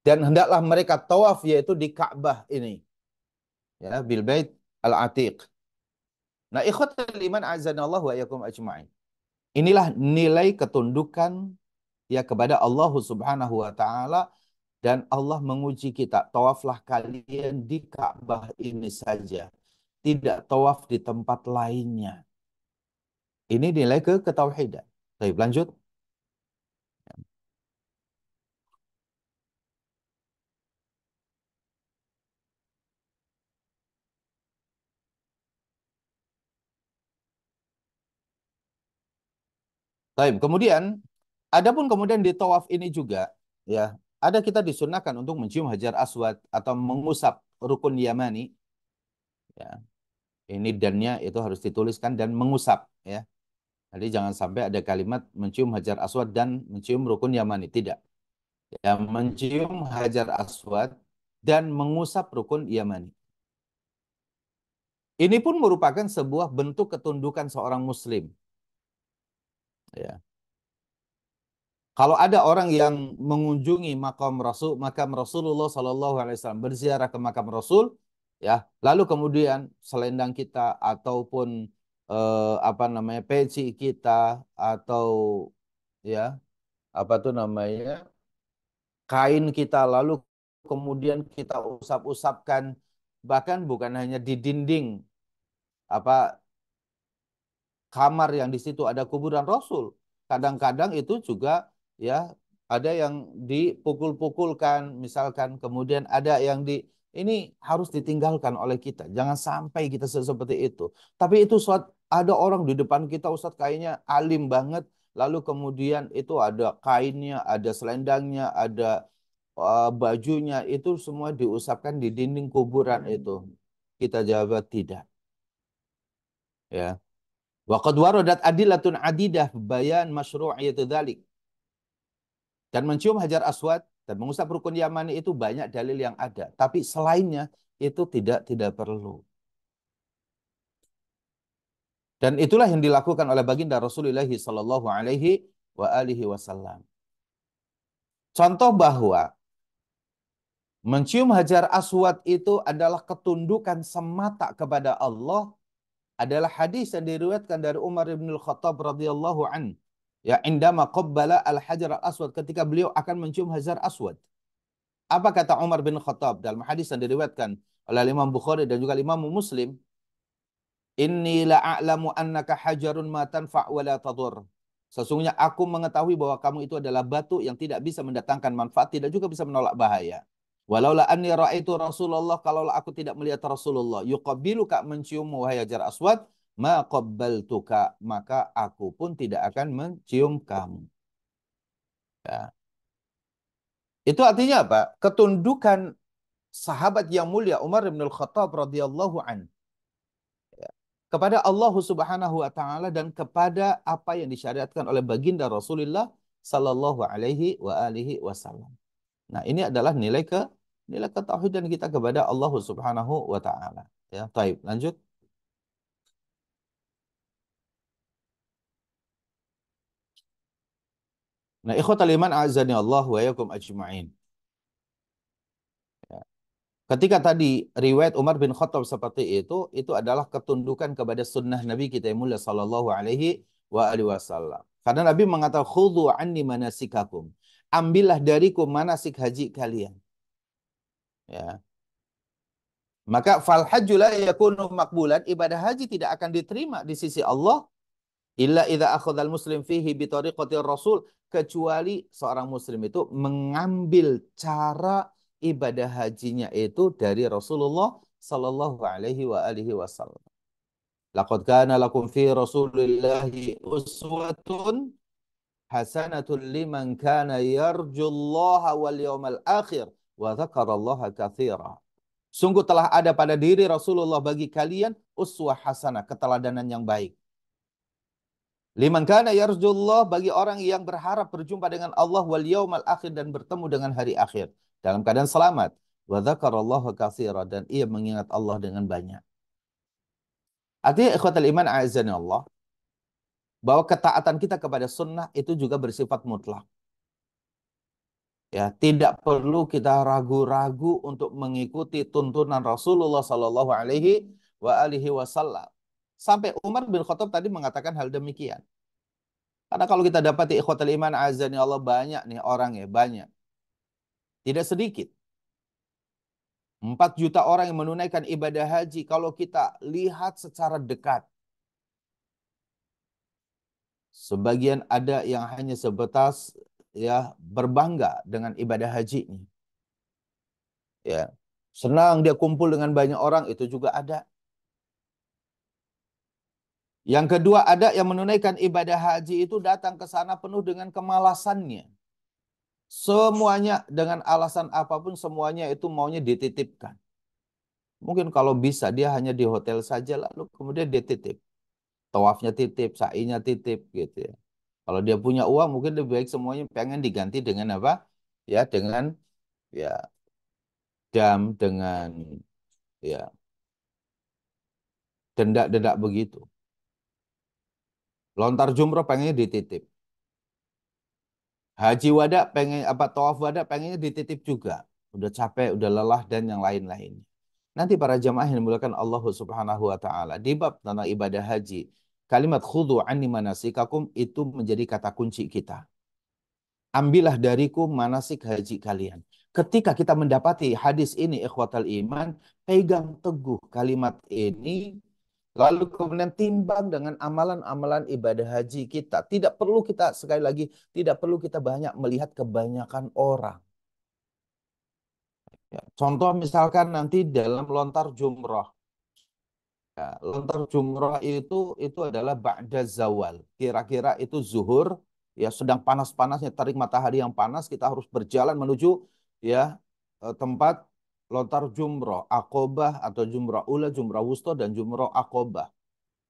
Dan hendaklah mereka tawaf yaitu di Ka'bah ini. Ya, bil bait al atiq. Nah, ikhwatul iman azanallahu wa iyyakum ajma'in. Inilah nilai ketundukan, ya, kepada Allah Subhanahu wa taala, dan Allah menguji kita, tawaflah kalian di Ka'bah ini saja, tidak tawaf di tempat lainnya. Ini nilai ketauhidan. Baik, lanjut. Baik, kemudian adapun kemudian di tawaf ini juga, ya, ada kita disunahkan untuk mencium hajar aswad atau mengusap rukun yamani, ya. Ini dannya itu harus dituliskan dan mengusap, ya. Jadi jangan sampai ada kalimat mencium hajar aswad dan mencium rukun yamani, tidak. Ya, mencium hajar aswad dan mengusap rukun yamani. Ini pun merupakan sebuah bentuk ketundukan seorang muslim. Ya. Kalau ada orang yang mengunjungi makam Rasulullah Sallallahu Alaihi Wasallam, berziarah ke makam Rasul, ya, lalu kemudian selendang kita ataupun apa namanya peci kita atau, ya, apa tuh namanya, kain kita, lalu kemudian kita usap-usapkan, bahkan bukan hanya di dinding apa kamar yang di situ ada kuburan Rasul. Kadang-kadang itu juga ya ada yang dipukul-pukulkan misalkan, kemudian ada yang ini harus ditinggalkan oleh kita. Jangan sampai kita seperti itu. Tapi itu ada orang di depan kita, Ustadz kayaknya alim banget, lalu kemudian itu ada kainnya, ada selendangnya, ada bajunya, itu semua diusapkan di dinding kuburan itu. Kita jawab tidak. Ya. Wa qad waradat adillatun adidah bayan masyru'iyyati dzalik. Dan mencium hajar aswad dan mengusap rukun yamani itu banyak dalil yang ada, tapi selainnya itu tidak perlu. Dan itulah yang dilakukan oleh baginda Rasulullah sallallahu alaihi wa alihi wasallam. Contoh bahwa mencium hajar aswad itu adalah ketundukan semata kepada Allah adalah hadis yang diriwayatkan dari Umar bin Khattab radhiyallahu an. Ya, indama qabbala al-hajar al-aswad, ketika beliau akan mencium hajar aswad. Apa kata Umar bin Khattab dalam hadis yang diriwayatkan oleh Imam Bukhari dan juga Imam Muslim? Inni la'alamu annaka hajarun ma tanfa' wa la tadur. Sesungguhnya aku mengetahui bahwa kamu itu adalah batu yang tidak bisa mendatangkan manfaat, tidak juga bisa menolak bahaya. Walaula anni ra'aitu Rasulullah, kalau aku tidak melihat Rasulullah, yuqabbiluka, menciummu wahai hajar aswad, ma qabbaltuka, maka aku pun tidak akan mencium kamu. Ya. Itu artinya apa? Ketundukan sahabat yang mulia Umar bin Khattab radhiyallahu an kepada Allah Subhanahu wa taala dan kepada apa yang disyariatkan oleh baginda Rasulullah sallallahu alaihi wa alihi wasallam. Nah, ini adalah nilai ketauhidan kita kepada Allah Subhanahu wa taala. Ya, baik, lanjut. Nah, ikhwatal iman a'azani Allah wa yakum ajma'in. Ya. Ketika tadi riwayat Umar bin Khattab seperti itu adalah ketundukan kepada sunnah Nabi kita yang mulia sallallahu alaihi wa alihi wasallam. Karena Nabi mengatakan khudhu anni manasikakum. Ambillah dariku manasik haji kalian. Ya. Maka fal hajju la yakunu maqbulan, ibadah haji tidak akan diterima di sisi Allah illa idza akhadhal muslim fihi bi tariqati rasul, kecuali seorang muslim itu mengambil cara ibadah hajinya itu dari Rasulullah sallallahu alaihi wa alihi wasallam. Laqad kana lakum fi Rasulillahi uswatun hasanatun liman kana yarjullaha wal yawmal akhir wa dzakarallaha katsira. Sungguh telah ada pada diri Rasulullah bagi kalian uswah hasanah, keteladanan yang baik. Liman kana yarjullah, bagi orang yang berharap berjumpa dengan Allah wal yaumal akhir, dan bertemu dengan hari akhir dalam keadaan selamat. Wa dzakarallaha katsira, dan ia mengingat Allah dengan banyak. Artinya ikhwatal iman a'azzani Allah, bahwa ketaatan kita kepada sunnah itu juga bersifat mutlak. Ya, tidak perlu kita ragu-ragu untuk mengikuti tuntunan Rasulullah sallallahu alaihi wa alihi wasallam. Sampai Umar bin Khattab tadi mengatakan hal demikian. Karena kalau kita dapati ikhwatal iman azani Allah, banyak nih orang ya, banyak. Tidak sedikit. 4 juta orang yang menunaikan ibadah haji, kalau kita lihat secara dekat, sebagian ada yang hanya sebatas ya berbangga dengan ibadah hajinya. Ya. Senang dia kumpul dengan banyak orang, itu juga ada. Yang kedua, ada yang menunaikan ibadah haji itu datang ke sana penuh dengan kemalasannya. Semuanya dengan alasan apapun, semuanya itu maunya dititipkan. Mungkin kalau bisa dia hanya di hotel saja, lalu kemudian dia titip. Tawafnya titip, sa'inya titip gitu ya. Kalau dia punya uang, mungkin lebih baik semuanya pengen diganti dengan apa? Ya, dengan ya dam, dengan ya dendak-dendak begitu. Lontar jumroh pengennya dititip. Haji wada pengen apa, tawaf wada pengennya dititip juga. Udah capek, udah lelah dan yang lain-lain. Nanti para jamaah yang dimuliakan Allah Subhanahu wa taala, di bab tentang ibadah haji, kalimat khudhu anni manasikakum itu menjadi kata kunci kita. ambillah dariku manasik haji kalian. Ketika kita mendapati hadis ini, ikhwatal iman, pegang teguh kalimat ini, lalu kemudian timbang dengan amalan-amalan ibadah haji kita. Tidak perlu kita, sekali lagi, tidak perlu kita banyak melihat kebanyakan orang. Ya, contoh misalkan nanti dalam lontar jumroh. Ya, lontar jumroh itu adalah ba'da zawal. Kira-kira itu zuhur, ya sedang panas-panasnya terik matahari yang panas, kita harus berjalan menuju ya tempat lontar jumroh, Aqobah atau jumroh ula, jumroh wusta dan jumroh Aqobah.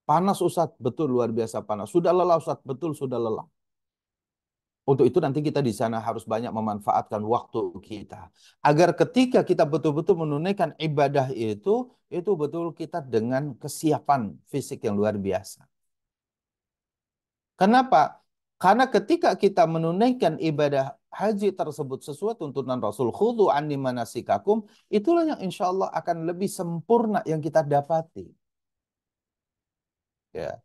Panas Ustaz, betul luar biasa panas. Sudah lelah Ustaz, betul sudah lelah. Untuk itu nanti kita di sana harus banyak memanfaatkan waktu kita. Agar ketika kita betul-betul menunaikan ibadah itu betul kita dengan kesiapan fisik yang luar biasa. Kenapa? Karena ketika kita menunaikan ibadah haji tersebut sesuai tuntunan Rasul, khudhu anni manasikakum, itulah yang insya Allah akan lebih sempurna yang kita dapati. Ya.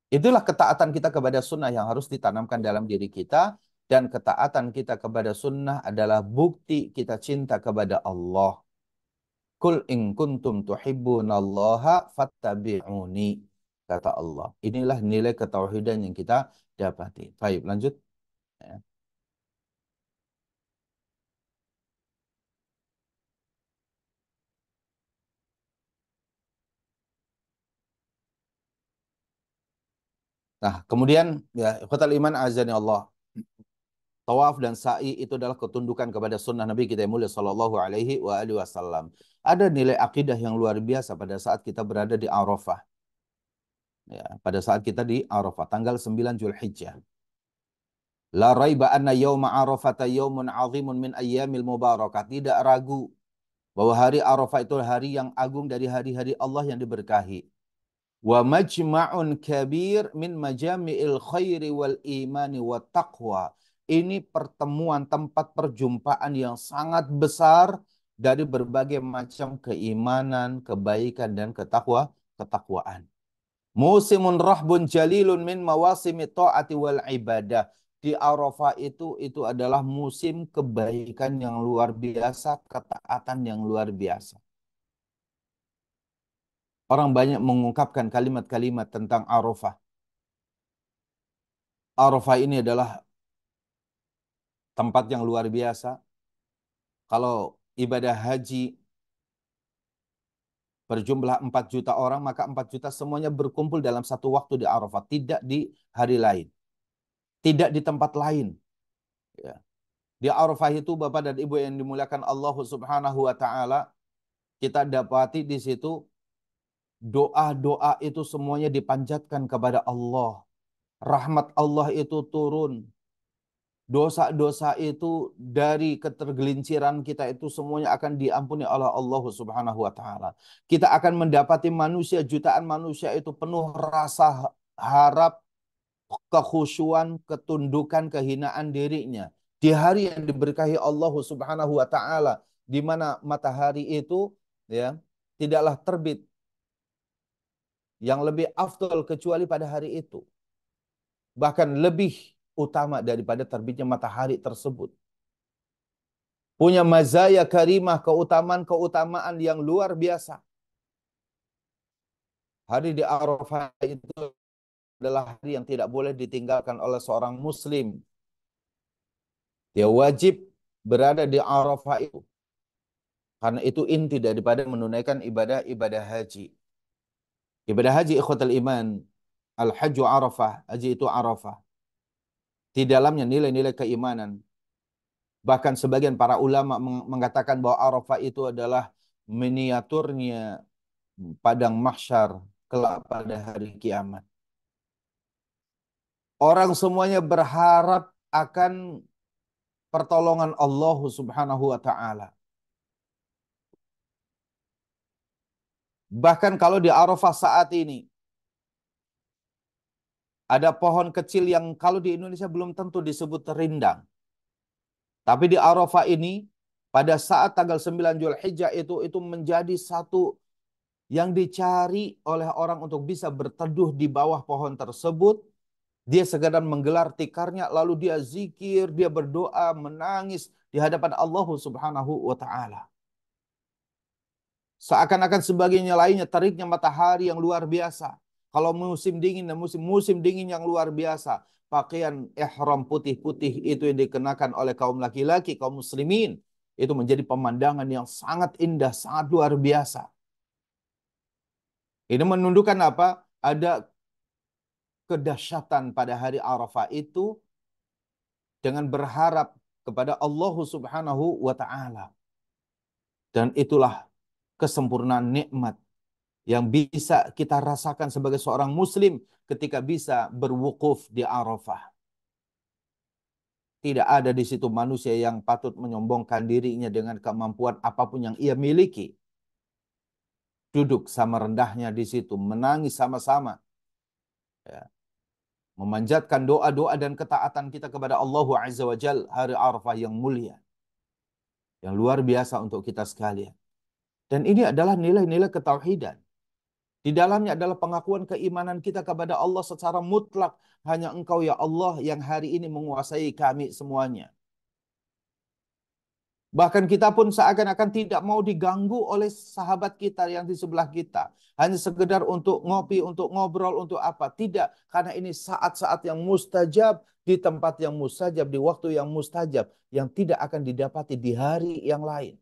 Itulah ketaatan kita kepada sunnah yang harus ditanamkan dalam diri kita. Dan ketaatan kita kepada sunnah adalah bukti kita cinta kepada Allah. Kul in kuntum tuhibbunallaha fattabi'uni. Kata Allah. Inilah nilai ketauhidan yang kita dapati. Baik, lanjut. Ya. Nah, kemudian ya, ikhwatal iman azani Allah. Tawaf dan sa'i itu adalah ketundukan kepada sunnah Nabi kita yang mulia sallallahu alaihi wa alihi wasallam. Ada nilai akidah yang luar biasa pada saat kita berada di Arafah. Ya, pada saat kita di Arafah tanggal 9 Zulhijjah. La raiba anna yauma Arafata yaumun azimun min ayyamil mubarakah. Tidak ragu bahwa hari Arafah itu hari yang agung dari hari-hari Allah yang diberkahi. Wa majma'un kabir min majami'il khairi wal imani wa taqwa. Ini pertemuan tempat perjumpaan yang sangat besar dari berbagai macam keimanan, kebaikan dan ketakwaan. Musimun rahbun jalilun min mawasimi ta'ati wal ibadah. Di Arafah itu adalah musim kebaikan yang luar biasa, ketaatan yang luar biasa. Orang banyak mengungkapkan kalimat-kalimat tentang Arafah. Arafah ini adalah tempat yang luar biasa. Kalau ibadah haji berjumlah 4 juta orang, maka 4 juta semuanya berkumpul dalam satu waktu di Arafah. Tidak di hari lain. Tidak di tempat lain. Ya. Di Arafah itu Bapak dan Ibu yang dimuliakan Allah Subhanahu wa taala, kita dapati di situ doa-doa itu semuanya dipanjatkan kepada Allah. Rahmat Allah itu turun. Dosa-dosa itu dari ketergelinciran kita itu semuanya akan diampuni oleh Allah Subhanahu wa taala. Kita akan mendapati manusia, jutaan manusia itu penuh rasa harap, kekhusyuan, ketundukan, kehinaan dirinya. Di hari yang diberkahi Allah Subhanahu wa taala, di mana matahari itu ya tidaklah terbit yang lebih afdal kecuali pada hari itu. Bahkan lebih utama daripada terbitnya matahari tersebut. Punya mazaya karimah, keutamaan-keutamaan yang luar biasa. Hari di Arafah itu adalah hari yang tidak boleh ditinggalkan oleh seorang muslim. Dia wajib berada di Arafah itu. Karena itu inti daripada menunaikan ibadah haji. Ibadah haji ikhwatal iman, al-hajju Arafah, haji itu Arafah. Di dalamnya nilai-nilai keimanan. Bahkan sebagian para ulama mengatakan bahwa Arafah itu adalah miniaturnya padang mahsyar kelak pada hari kiamat. Orang semuanya berharap akan pertolongan Allah Subhanahu wa taala. Bahkan kalau di Arafah saat ini ada pohon kecil yang kalau di Indonesia belum tentu disebut rindang. Tapi di Arafah ini pada saat tanggal 9 Zulhijjah itu menjadi satu yang dicari oleh orang untuk bisa berteduh di bawah pohon tersebut Dia sekadar menggelar tikarnya, lalu dia zikir, dia berdoa, menangis di hadapan Allah Subhanahu wa Ta'ala. Seakan-akan sebagainya lainnya teriknya matahari yang luar biasa. Kalau musim dingin dan musim dingin yang luar biasa. Pakaian ihram putih-putih itu yang dikenakan oleh kaum laki-laki, kaum muslimin. Itu menjadi pemandangan yang sangat indah, sangat luar biasa. Ini menunjukkan apa? Ada kedahsyatan pada hari Arafah itu dengan berharap kepada Allah Subhanahu wa Ta'ala. Dan itulah kesempurnaan nikmat yang bisa kita rasakan sebagai seorang muslim ketika bisa berwukuf di Arafah. Tidak ada di situ manusia yang patut menyombongkan dirinya dengan kemampuan apapun yang ia miliki. Duduk sama rendahnya di situ, menangis sama-sama. Ya. Memanjatkan doa-doa dan ketaatan kita kepada Allah Azza wa Jal hari Arafah yang mulia. Yang luar biasa untuk kita sekalian. Dan ini adalah nilai-nilai ketauhidan. Di dalamnya adalah pengakuan keimanan kita kepada Allah secara mutlak. Hanya Engkau ya Allah yang hari ini menguasai kami semuanya. Bahkan kita pun seakan-akan tidak mau diganggu oleh sahabat kita yang di sebelah kita. Hanya sekedar untuk ngopi, untuk ngobrol, untuk apa. Tidak, karena ini saat-saat yang mustajab, di tempat yang mustajab, di waktu yang mustajab. Yang tidak akan didapati di hari yang lain.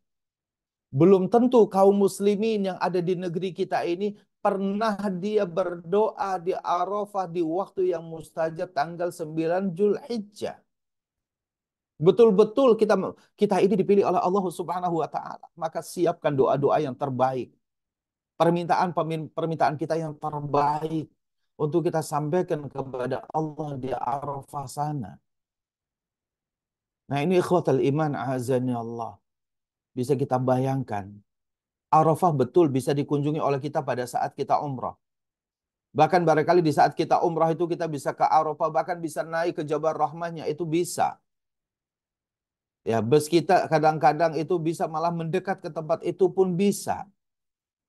Belum tentu kaum muslimin yang ada di negeri kita ini pernah dia berdoa di Arafah di waktu yang mustajab tanggal 9 Zulhijjah. Betul-betul kita ini dipilih oleh Allah Subhanahu wa Ta'ala. Maka siapkan doa-doa yang terbaik. Permintaan kita yang terbaik untuk kita sampaikan kepada Allah di Arafah sana. Nah, ini ikhwatal iman azani Allah. Bisa kita bayangkan. Arafah betul bisa dikunjungi oleh kita pada saat kita umrah. Bahkan barangkali di saat kita umrah itu kita bisa ke Arafah, bahkan bisa naik ke Jabal Rahmahnya, itu bisa. Ya, bus kita kadang-kadang itu bisa malah mendekat ke tempat itu pun bisa.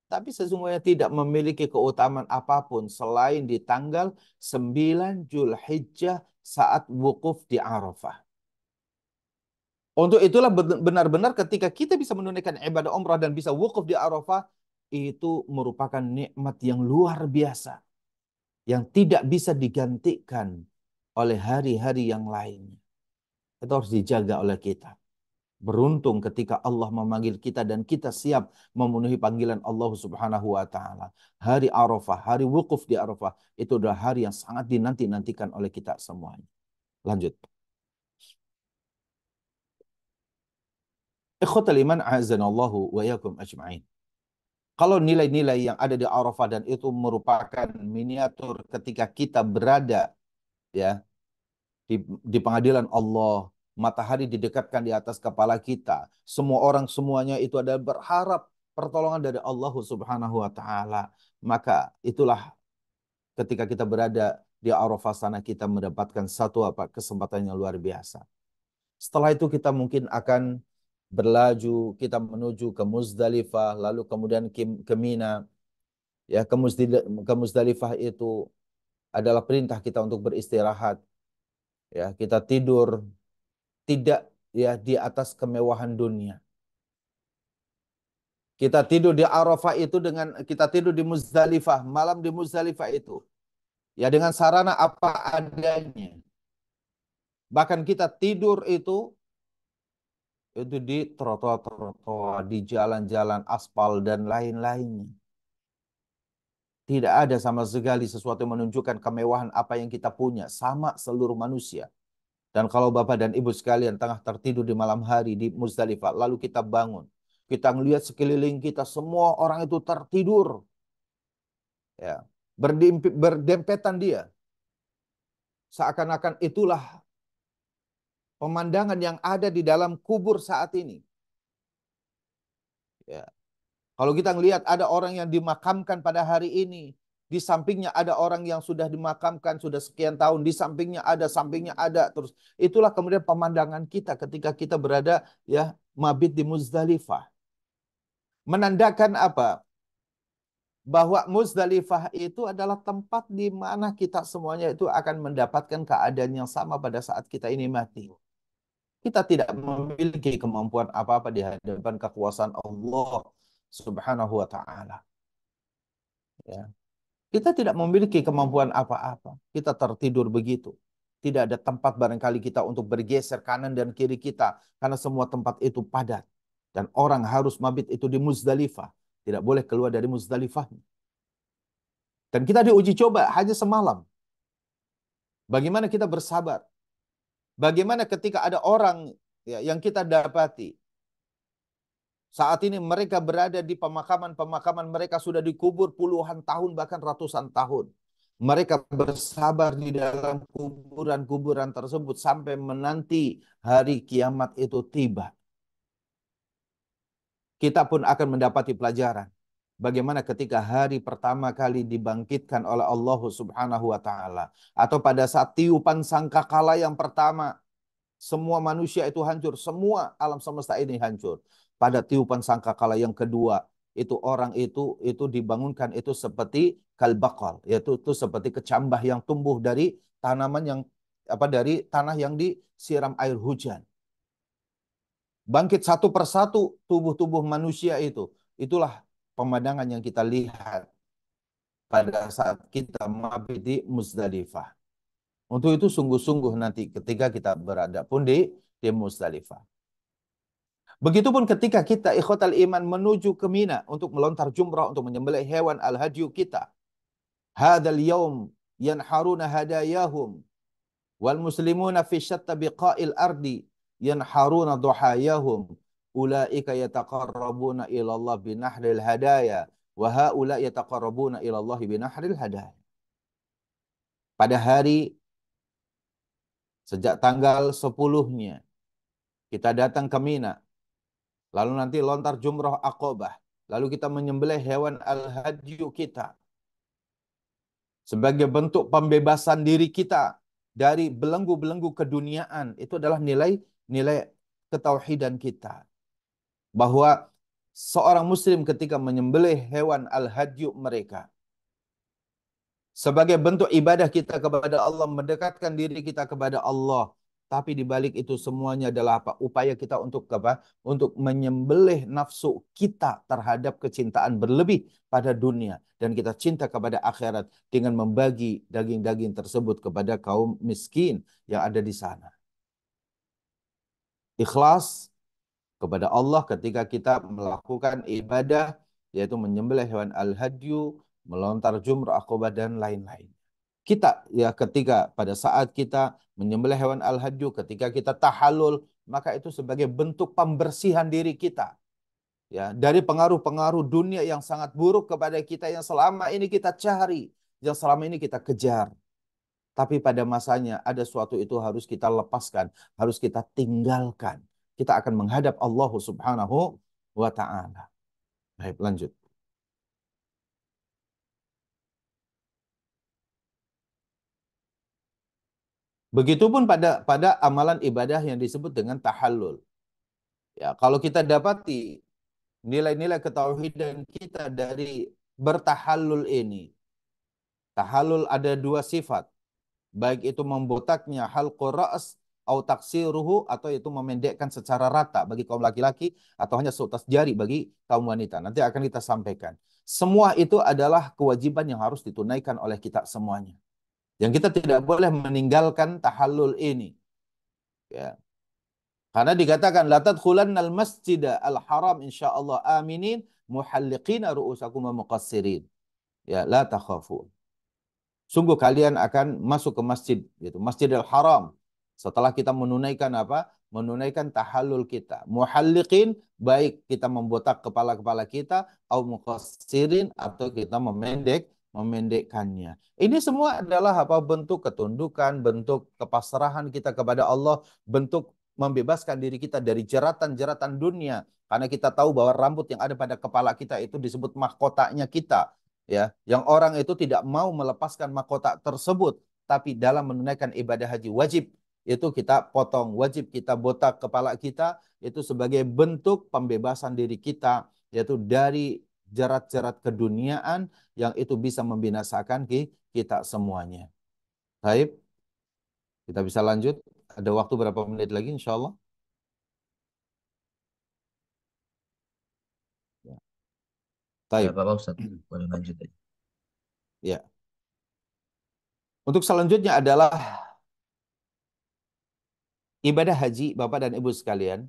Tapi sesungguhnya tidak memiliki keutamaan apapun selain di tanggal 9 Zulhijjah saat wukuf di Arafah. Untuk itulah benar-benar ketika kita bisa menunaikan ibadah umrah dan bisa wukuf di Arafah, itu merupakan nikmat yang luar biasa. Yang tidak bisa digantikan oleh hari-hari yang lainnya. Itu harus dijaga oleh kita. Beruntung ketika Allah memanggil kita dan kita siap memenuhi panggilan Allah Subhanahu wa Ta'ala. Hari Arafah, hari wukuf di Arafah, itu adalah hari yang sangat dinanti-nantikan oleh kita semuanya. Lanjut. Ikhwatal iman a'azanallahu wa yakum ajma'in. Kalau nilai-nilai yang ada di Arafah dan itu merupakan miniatur ketika kita berada ya di pengadilan Allah, matahari didekatkan di atas kepala kita. Semua orang semuanya itu adalah berharap pertolongan dari Allah Subhanahu wa Ta'ala. Maka itulah ketika kita berada di Arafah sana kita mendapatkan satu kesempatan yang luar biasa. Setelah itu kita mungkin akan berlaju, kita menuju ke Muzdalifah, lalu kemudian ke Mina. Ya, ke Muzdalifah itu adalah perintah kita untuk beristirahat. Ya, kita tidur tidak ya di atas kemewahan dunia. Kita tidur di Arafah itu dengan kita tidur di Muzdalifah, malam di Muzdalifah itu. Ya dengan sarana apa adanya. Bahkan kita tidur itu di trotoar-trotoar, di jalan-jalan aspal dan lain-lainnya. Tidak ada sama sekali sesuatu yang menunjukkan kemewahan apa yang kita punya. Sama seluruh manusia. Dan kalau Bapak dan Ibu sekalian tengah tertidur di malam hari di Muzdalifah, lalu kita bangun. Kita melihat sekeliling kita, semua orang itu tertidur. Ya, berdempetan dia. Seakan-akan itulah pemandangan yang ada di dalam kubur saat ini. Ya. Kalau kita melihat ada orang yang dimakamkan pada hari ini, di sampingnya ada orang yang sudah dimakamkan sudah sekian tahun, di sampingnya ada, terus itulah kemudian pemandangan kita ketika kita berada ya mabit di Muzdalifah. Menandakan apa? bahwa Muzdalifah itu adalah tempat di mana kita semuanya itu akan mendapatkan keadaan yang sama pada saat kita ini mati. Kita tidak memiliki kemampuan apa-apa di hadapan kekuasaan Allah Subhanahu wa taala. Ya. Kita tidak memiliki kemampuan apa-apa. Kita tertidur begitu. Tidak ada tempat barangkali kita untuk bergeser kanan dan kiri kita karena semua tempat itu padat. Dan orang harus mabit itu di Muzdalifah. Tidak boleh keluar dari Muzdalifah. Dan kita diuji coba hanya semalam. Bagaimana kita bersabar? Bagaimana ketika ada orang ya, yang kita dapati saat ini mereka berada di pemakaman-pemakaman, mereka sudah dikubur puluhan tahun bahkan ratusan tahun. Mereka bersabar di dalam kuburan-kuburan tersebut sampai menanti hari kiamat itu tiba. Kita pun akan mendapati pelajaran. Bagaimana ketika hari pertama kali dibangkitkan oleh Allah Subhanahu wa taala, atau pada saat tiupan sangkakala yang pertama, semua manusia itu hancur, semua alam semesta ini hancur. Pada tiupan sangkakala yang kedua, itu orang itu dibangunkan itu seperti kalbakal, yaitu itu seperti kecambah yang tumbuh dari tanaman yang dari tanah yang disiram air hujan. Bangkit satu persatu tubuh-tubuh manusia itu. Itulah pemandangan yang kita lihat pada saat kita mabit di Muzdalifah. Untuk itu sungguh-sungguh nanti ketika kita berada pun di Muzdalifah. Begitupun ketika kita ikhwatal iman menuju ke Mina untuk melontar jumrah, untuk menyembelih hewan al-hadyu kita. Hadzal yaum yanharuna hadayahum wal muslimuna fi syatta biqa'il ardi yanharuna duhayahum ulaika yataqarrabuna ila Allah binahril hadaya wa haula yataqarrabuna ila Allah binahril hadaya. Pada hari sejak tanggal 10-nya kita datang ke Mina, lalu nanti lontar jumrah Aqabah, lalu kita menyembelih hewan al-hadyu kita sebagai bentuk pembebasan diri kita dari belenggu-belenggu keduniaan. Itu adalah nilai ketauhidan kita. Bahwa seorang muslim ketika menyembelih hewan al-hadyu mereka, sebagai bentuk ibadah kita kepada Allah, mendekatkan diri kita kepada Allah. Tapi di balik itu semuanya adalah apa? Upaya kita untuk apa? Untuk menyembelih nafsu kita terhadap kecintaan berlebih pada dunia. Dan kita cinta kepada akhirat dengan membagi daging-daging tersebut kepada kaum miskin yang ada di sana. Ikhlas kepada Allah ketika kita melakukan ibadah, yaitu menyembelih hewan al-hadyu, melontar jumrah Aqabah dan lain-lain. Kita ya ketika pada saat kita menyembelih hewan al-hadyu, ketika kita tahallul, maka itu sebagai bentuk pembersihan diri kita ya dari pengaruh-pengaruh dunia yang sangat buruk kepada kita, yang selama ini kita cari, yang selama ini kita kejar. Tapi pada masanya ada suatu itu harus kita lepaskan, harus kita tinggalkan. Kita akan menghadap Allah Subhanahu wa taala. Baik, lanjut. Begitupun pada amalan ibadah yang disebut dengan tahallul. Ya, kalau kita dapati nilai-nilai ketauhidan kita dari bertahallul ini. Tahallul ada dua sifat. Baik itu membotaknya halqur ra's atau taksiruhu, atau itu memendekkan secara rata bagi kaum laki-laki, atau hanya seutas jari bagi kaum wanita. Nanti akan kita sampaikan. Semua itu adalah kewajiban yang harus ditunaikan oleh kita semuanya. Yang kita tidak boleh meninggalkan tahallul ini. Ya. Karena dikatakan la tadkhulannal masjida al-haram insyaallah aminin muhalliqina ru'usakum wa muqassirin. Ya, la takhafun. Sungguh kalian akan masuk ke masjid, gitu, Masjidil Haram. Setelah kita menunaikan apa? Menunaikan tahallul kita. Muhalliqin, baik kita membotak kepala-kepala kita, atau muqassirin, atau kita memendekkannya. Ini semua adalah apa? Bentuk ketundukan, bentuk kepasrahan kita kepada Allah, bentuk membebaskan diri kita dari jeratan-jeratan dunia. Karena kita tahu bahwa rambut yang ada pada kepala kita itu disebut mahkotanya kita. Ya, yang orang itu tidak mau melepaskan mahkota tersebut, tapi dalam menunaikan ibadah haji wajib itu kita potong, wajib kita botak kepala kita, itu sebagai bentuk pembebasan diri kita, yaitu dari jerat-jerat keduniaan yang itu bisa membinasakan kita semuanya. Baik, kita bisa lanjut. Ada waktu berapa menit lagi insya Allah? Ya. Ya, Baik. Bapak Ustadz, boleh lanjut aja. Ya. Untuk selanjutnya adalah ibadah haji, Bapak dan Ibu sekalian.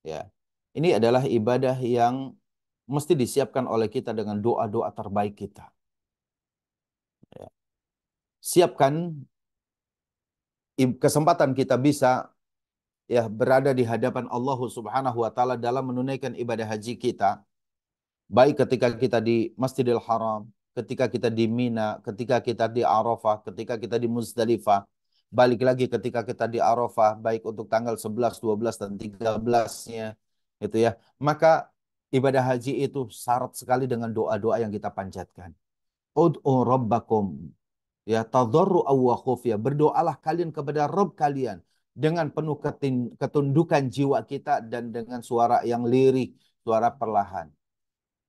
Ya. Ini adalah ibadah yang mesti disiapkan oleh kita dengan doa-doa terbaik kita. Ya. Siapkan kesempatan kita bisa ya berada di hadapan Allah Subhanahu wa taala dalam menunaikan ibadah haji kita. Baik ketika kita di Masjidil Haram, ketika kita di Mina, ketika kita di Arafah, ketika kita di Muzdalifah, balik lagi ketika kita di Arafah, baik untuk tanggal 11, 12, dan 13-nya, itu ya. Maka ibadah haji itu syarat sekali dengan doa-doa yang kita panjatkan. Ud'u rabbakum, ya tadarru'an wa khufya. Berdoalah kalian kepada Rabb kalian dengan penuh ketundukan jiwa kita dan dengan suara yang lirih, suara perlahan.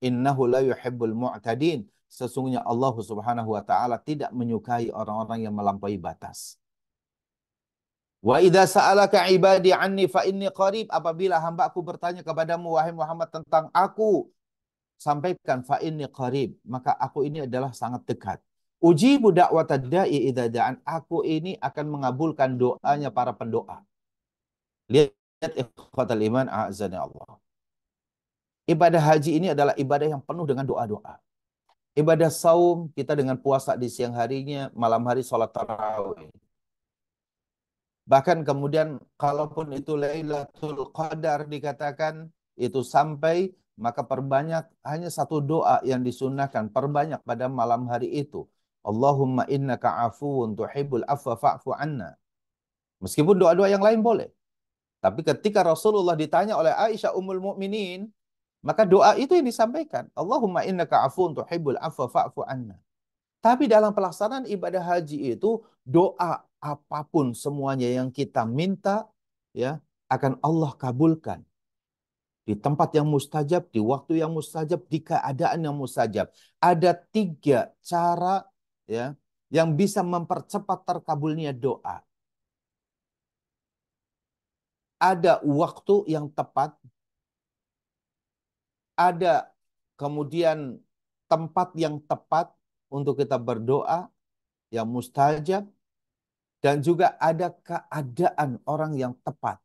Innahu la yuhibbul mu'tadin. Sesungguhnya Allah Subhanahu wa taala tidak menyukai orang-orang yang melampaui batas. Wa idza sa'alaka ibadi anni fa inni qarib. Apabila hamba-Ku bertanya kepadamu wahai Muhammad tentang aku, sampaikan fa inni qarib, maka aku ini adalah sangat dekat. Ujibu da'watad da'i idza da'an. Aku ini akan mengabulkan doanya para pendoa. Lihat ikhwatal iman a'azani Allah. Ibadah haji ini adalah ibadah yang penuh dengan doa-doa. Ibadah saum kita dengan puasa di siang harinya, malam hari sholat tarawih. Bahkan kemudian kalaupun itu Lailatul Qadar dikatakan itu sampai, maka perbanyak hanya satu doa yang disunahkan, perbanyak pada malam hari itu. Allahumma innaka afuwun tuhibbul afwa fa'fu anna. Meskipun doa-doa yang lain boleh. Tapi ketika Rasulullah ditanya oleh Aisyah Ummul Mukminin, maka doa itu yang disampaikan. Allahumma innaka afuwun tuhibbul afwa fa'fu anna. Tapi dalam pelaksanaan ibadah haji itu, doa apapun semuanya yang kita minta, ya, akan Allah kabulkan. Di tempat yang mustajab, di waktu yang mustajab, di keadaan yang mustajab. Ada 3 cara, ya, yang bisa mempercepat terkabulnya doa. Ada waktu yang tepat, ada kemudian tempat yang tepat untuk kita berdoa, yang mustajab, dan juga ada keadaan orang yang tepat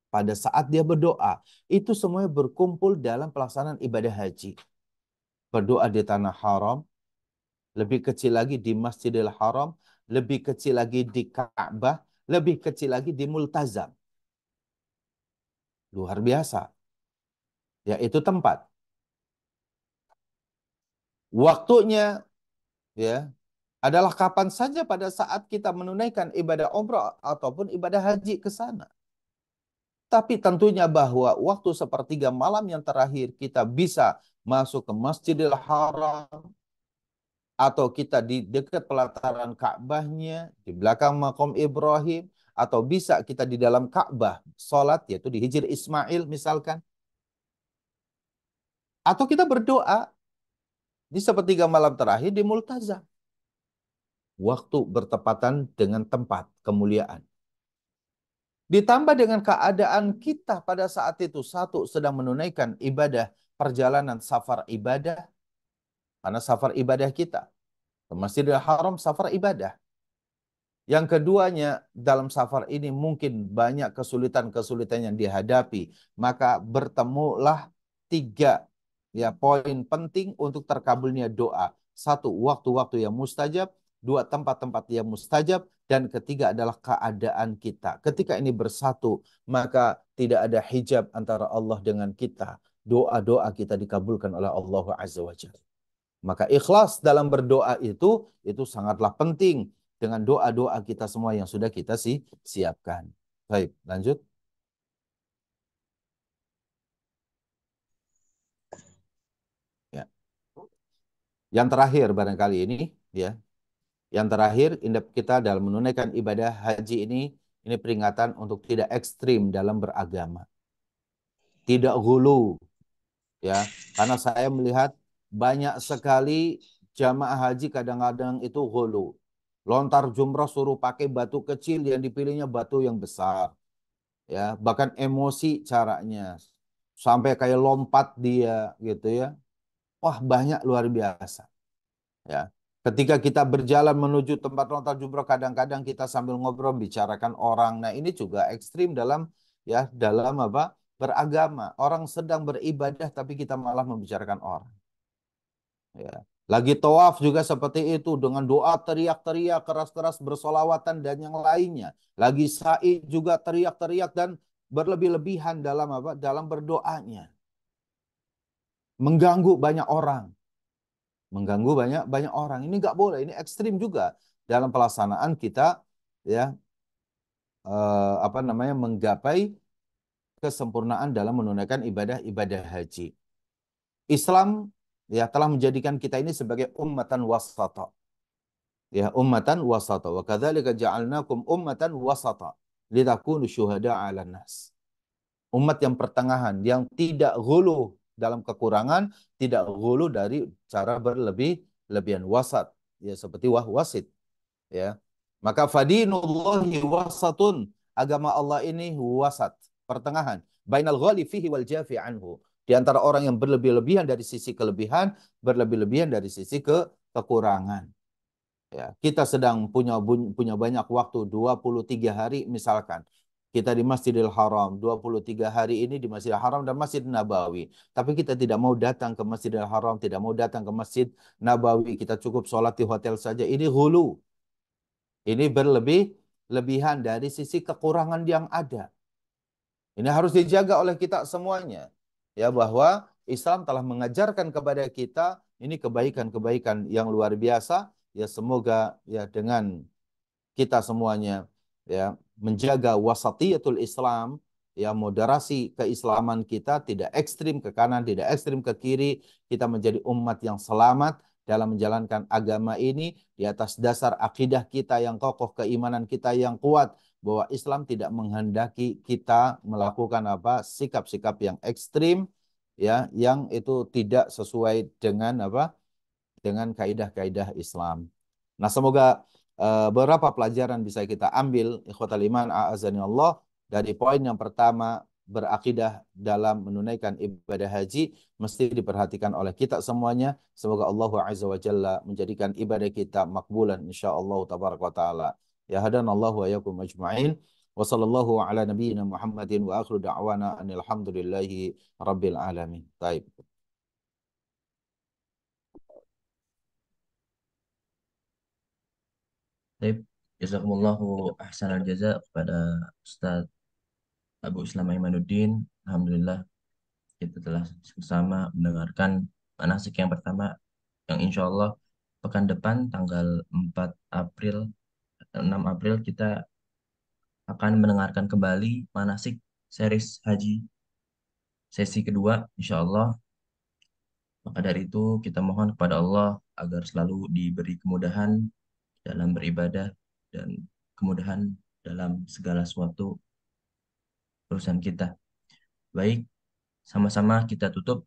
pada saat dia berdoa. Itu semuanya berkumpul dalam pelaksanaan ibadah haji. Berdoa di tanah haram, lebih kecil lagi di Masjidil Haram, lebih kecil lagi di Ka'bah, lebih kecil lagi di Multazam. Luar biasa. Yaitu tempat. Waktunya, ya, adalah kapan saja pada saat kita menunaikan ibadah umrah ataupun ibadah haji ke sana. Tapi tentunya bahwa waktu sepertiga malam yang terakhir kita bisa masuk ke Masjidil Haram, atau kita di dekat pelataran Ka'bahnya, di belakang Maqam Ibrahim, atau bisa kita di dalam Ka'bah sholat, yaitu di Hijr Ismail misalkan. Atau kita berdoa di sepertiga malam terakhir di Multazam. Waktu bertepatan dengan tempat kemuliaan. Ditambah dengan keadaan kita pada saat itu, satu, sedang menunaikan ibadah perjalanan safar ibadah, karena safar ibadah kita ke Masjidil Haram safar ibadah. Yang keduanya, dalam safar ini mungkin banyak kesulitan-kesulitan yang dihadapi, maka bertemulah 3 ya poin penting untuk terkabulnya doa. 1, waktu-waktu yang mustajab. 2, tempat-tempat yang mustajab. Dan ketiga adalah keadaan kita. Ketika ini bersatu, maka tidak ada hijab antara Allah dengan kita. Doa-doa kita dikabulkan oleh Allah Azza wa Jalla. Maka ikhlas dalam berdoa itu sangatlah penting dengan doa-doa kita semua yang sudah kita siapkan. Baik, lanjut. Ya. Yang terakhir barangkali ini, ya. Yang terakhir, kita dalam menunaikan ibadah haji ini peringatan untuk tidak ekstrim dalam beragama. Tidak ghulu, ya. Karena saya melihat banyak sekali jamaah haji kadang-kadang itu ghulu. Lontar jumrah suruh pakai batu kecil, yang dipilihnya batu yang besar. Ya, bahkan emosi caranya. Sampai kayak lompat dia gitu ya. Wah, banyak luar biasa. Ya. Ketika kita berjalan menuju tempat lontar jumrah, kadang-kadang kita sambil ngobrol bicarakan orang. Nah, ini juga ekstrim dalam ya dalam apa? Beragama. Orang sedang beribadah tapi kita malah membicarakan orang. Ya. Lagi tawaf juga seperti itu dengan doa teriak-teriak keras-keras bersolawatan dan yang lainnya. Lagi sa'i juga teriak-teriak dan berlebih-lebihan dalam apa? Dalam berdoanya. Mengganggu banyak orang. Mengganggu banyak banyak orang. Ini nggak boleh. Ini ekstrim juga dalam pelaksanaan kita ya apa namanya menggapai kesempurnaan dalam menunaikan ibadah-ibadah haji. Islam ya telah menjadikan kita ini sebagai ummatan wasata. Ya, ummatan wasata. Wa kadzalika ja'alnakum ummatan wasata litakunu syuhada'a 'alan nas. Umat yang pertengahan, yang tidak ghulu dalam kekurangan, tidak ghulu dari cara berlebih-lebihan, wasat. Ya, seperti wasit. Ya. Maka fadinullahi wasatun. Agama Allah ini wasat, pertengahan. Bainal ghali fihi wal jafi anhu. Di antara orang yang berlebih-lebihan dari sisi kelebihan, berlebih-lebihan dari sisi kekurangan. Ya, kita sedang punya banyak waktu 23 hari misalkan. Kita di Masjidil Haram, 23 hari ini di Masjidil Haram dan Masjid Nabawi. Tapi kita tidak mau datang ke Masjidil Haram, tidak mau datang ke Masjid Nabawi. Kita cukup sholat di hotel saja. Ini hulu. Ini berlebihan dari sisi kekurangan yang ada. Ini harus dijaga oleh kita semuanya. Ya, bahwa Islam telah mengajarkan kepada kita ini kebaikan-kebaikan yang luar biasa. Ya, semoga ya dengan kita semuanya ya menjaga wasatiyatul Islam, ya moderasi keislaman kita, tidak ekstrim ke kanan, tidak ekstrim ke kiri, kita menjadi umat yang selamat dalam menjalankan agama ini di atas dasar akidah kita yang kokoh, keimanan kita yang kuat, bahwa Islam tidak menghendaki kita melakukan apa sikap-sikap yang ekstrim ya yang itu tidak sesuai dengan apa dengan kaidah-kaidah Islam. Nah, semoga beberapa pelajaran bisa kita ambil ikhwatal iman a'azani Allah dari poin yang pertama, berakidah dalam menunaikan ibadah haji mesti diperhatikan oleh kita semuanya. Semoga Allah Azza wa Jalla menjadikan ibadah kita makbulan insyaallah tabaraka wa taala. Ya hadanallahu wa yakum ajma'in. Wa sallallahu ala nabiyyina Muhammadin wa akhiru da'wana anil hamdulillahi rabbil alamin. Baik. Baik, jazakumullahu ahsanal jaza kepada Ustaz Abu Islam Aimanuddin. Alhamdulillah kita telah bersama mendengarkan manasik yang pertama yang insya Allah pekan depan tanggal 4 April 6 April kita akan mendengarkan kembali manasik series haji sesi kedua insya Allah. Maka dari itu kita mohon kepada Allah agar selalu diberi kemudahan dalam beribadah dan kemudahan dalam segala sesuatu urusan kita. Baik, sama-sama kita tutup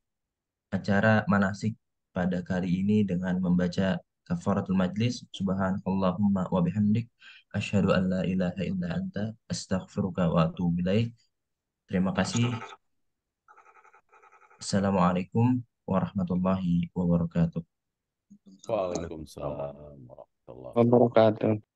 acara manasik pada kali ini dengan membaca kafaratul majlis. Subhanakallahumma wa bihamdik asyhadu an la ilaha illa anta astaghfiruka wa atubu ilaik. Terima kasih. Assalamualaikum warahmatullahi wabarakatuh. Waalaikumsalam warahmatullahi wabarakatuh. wabarakatuh.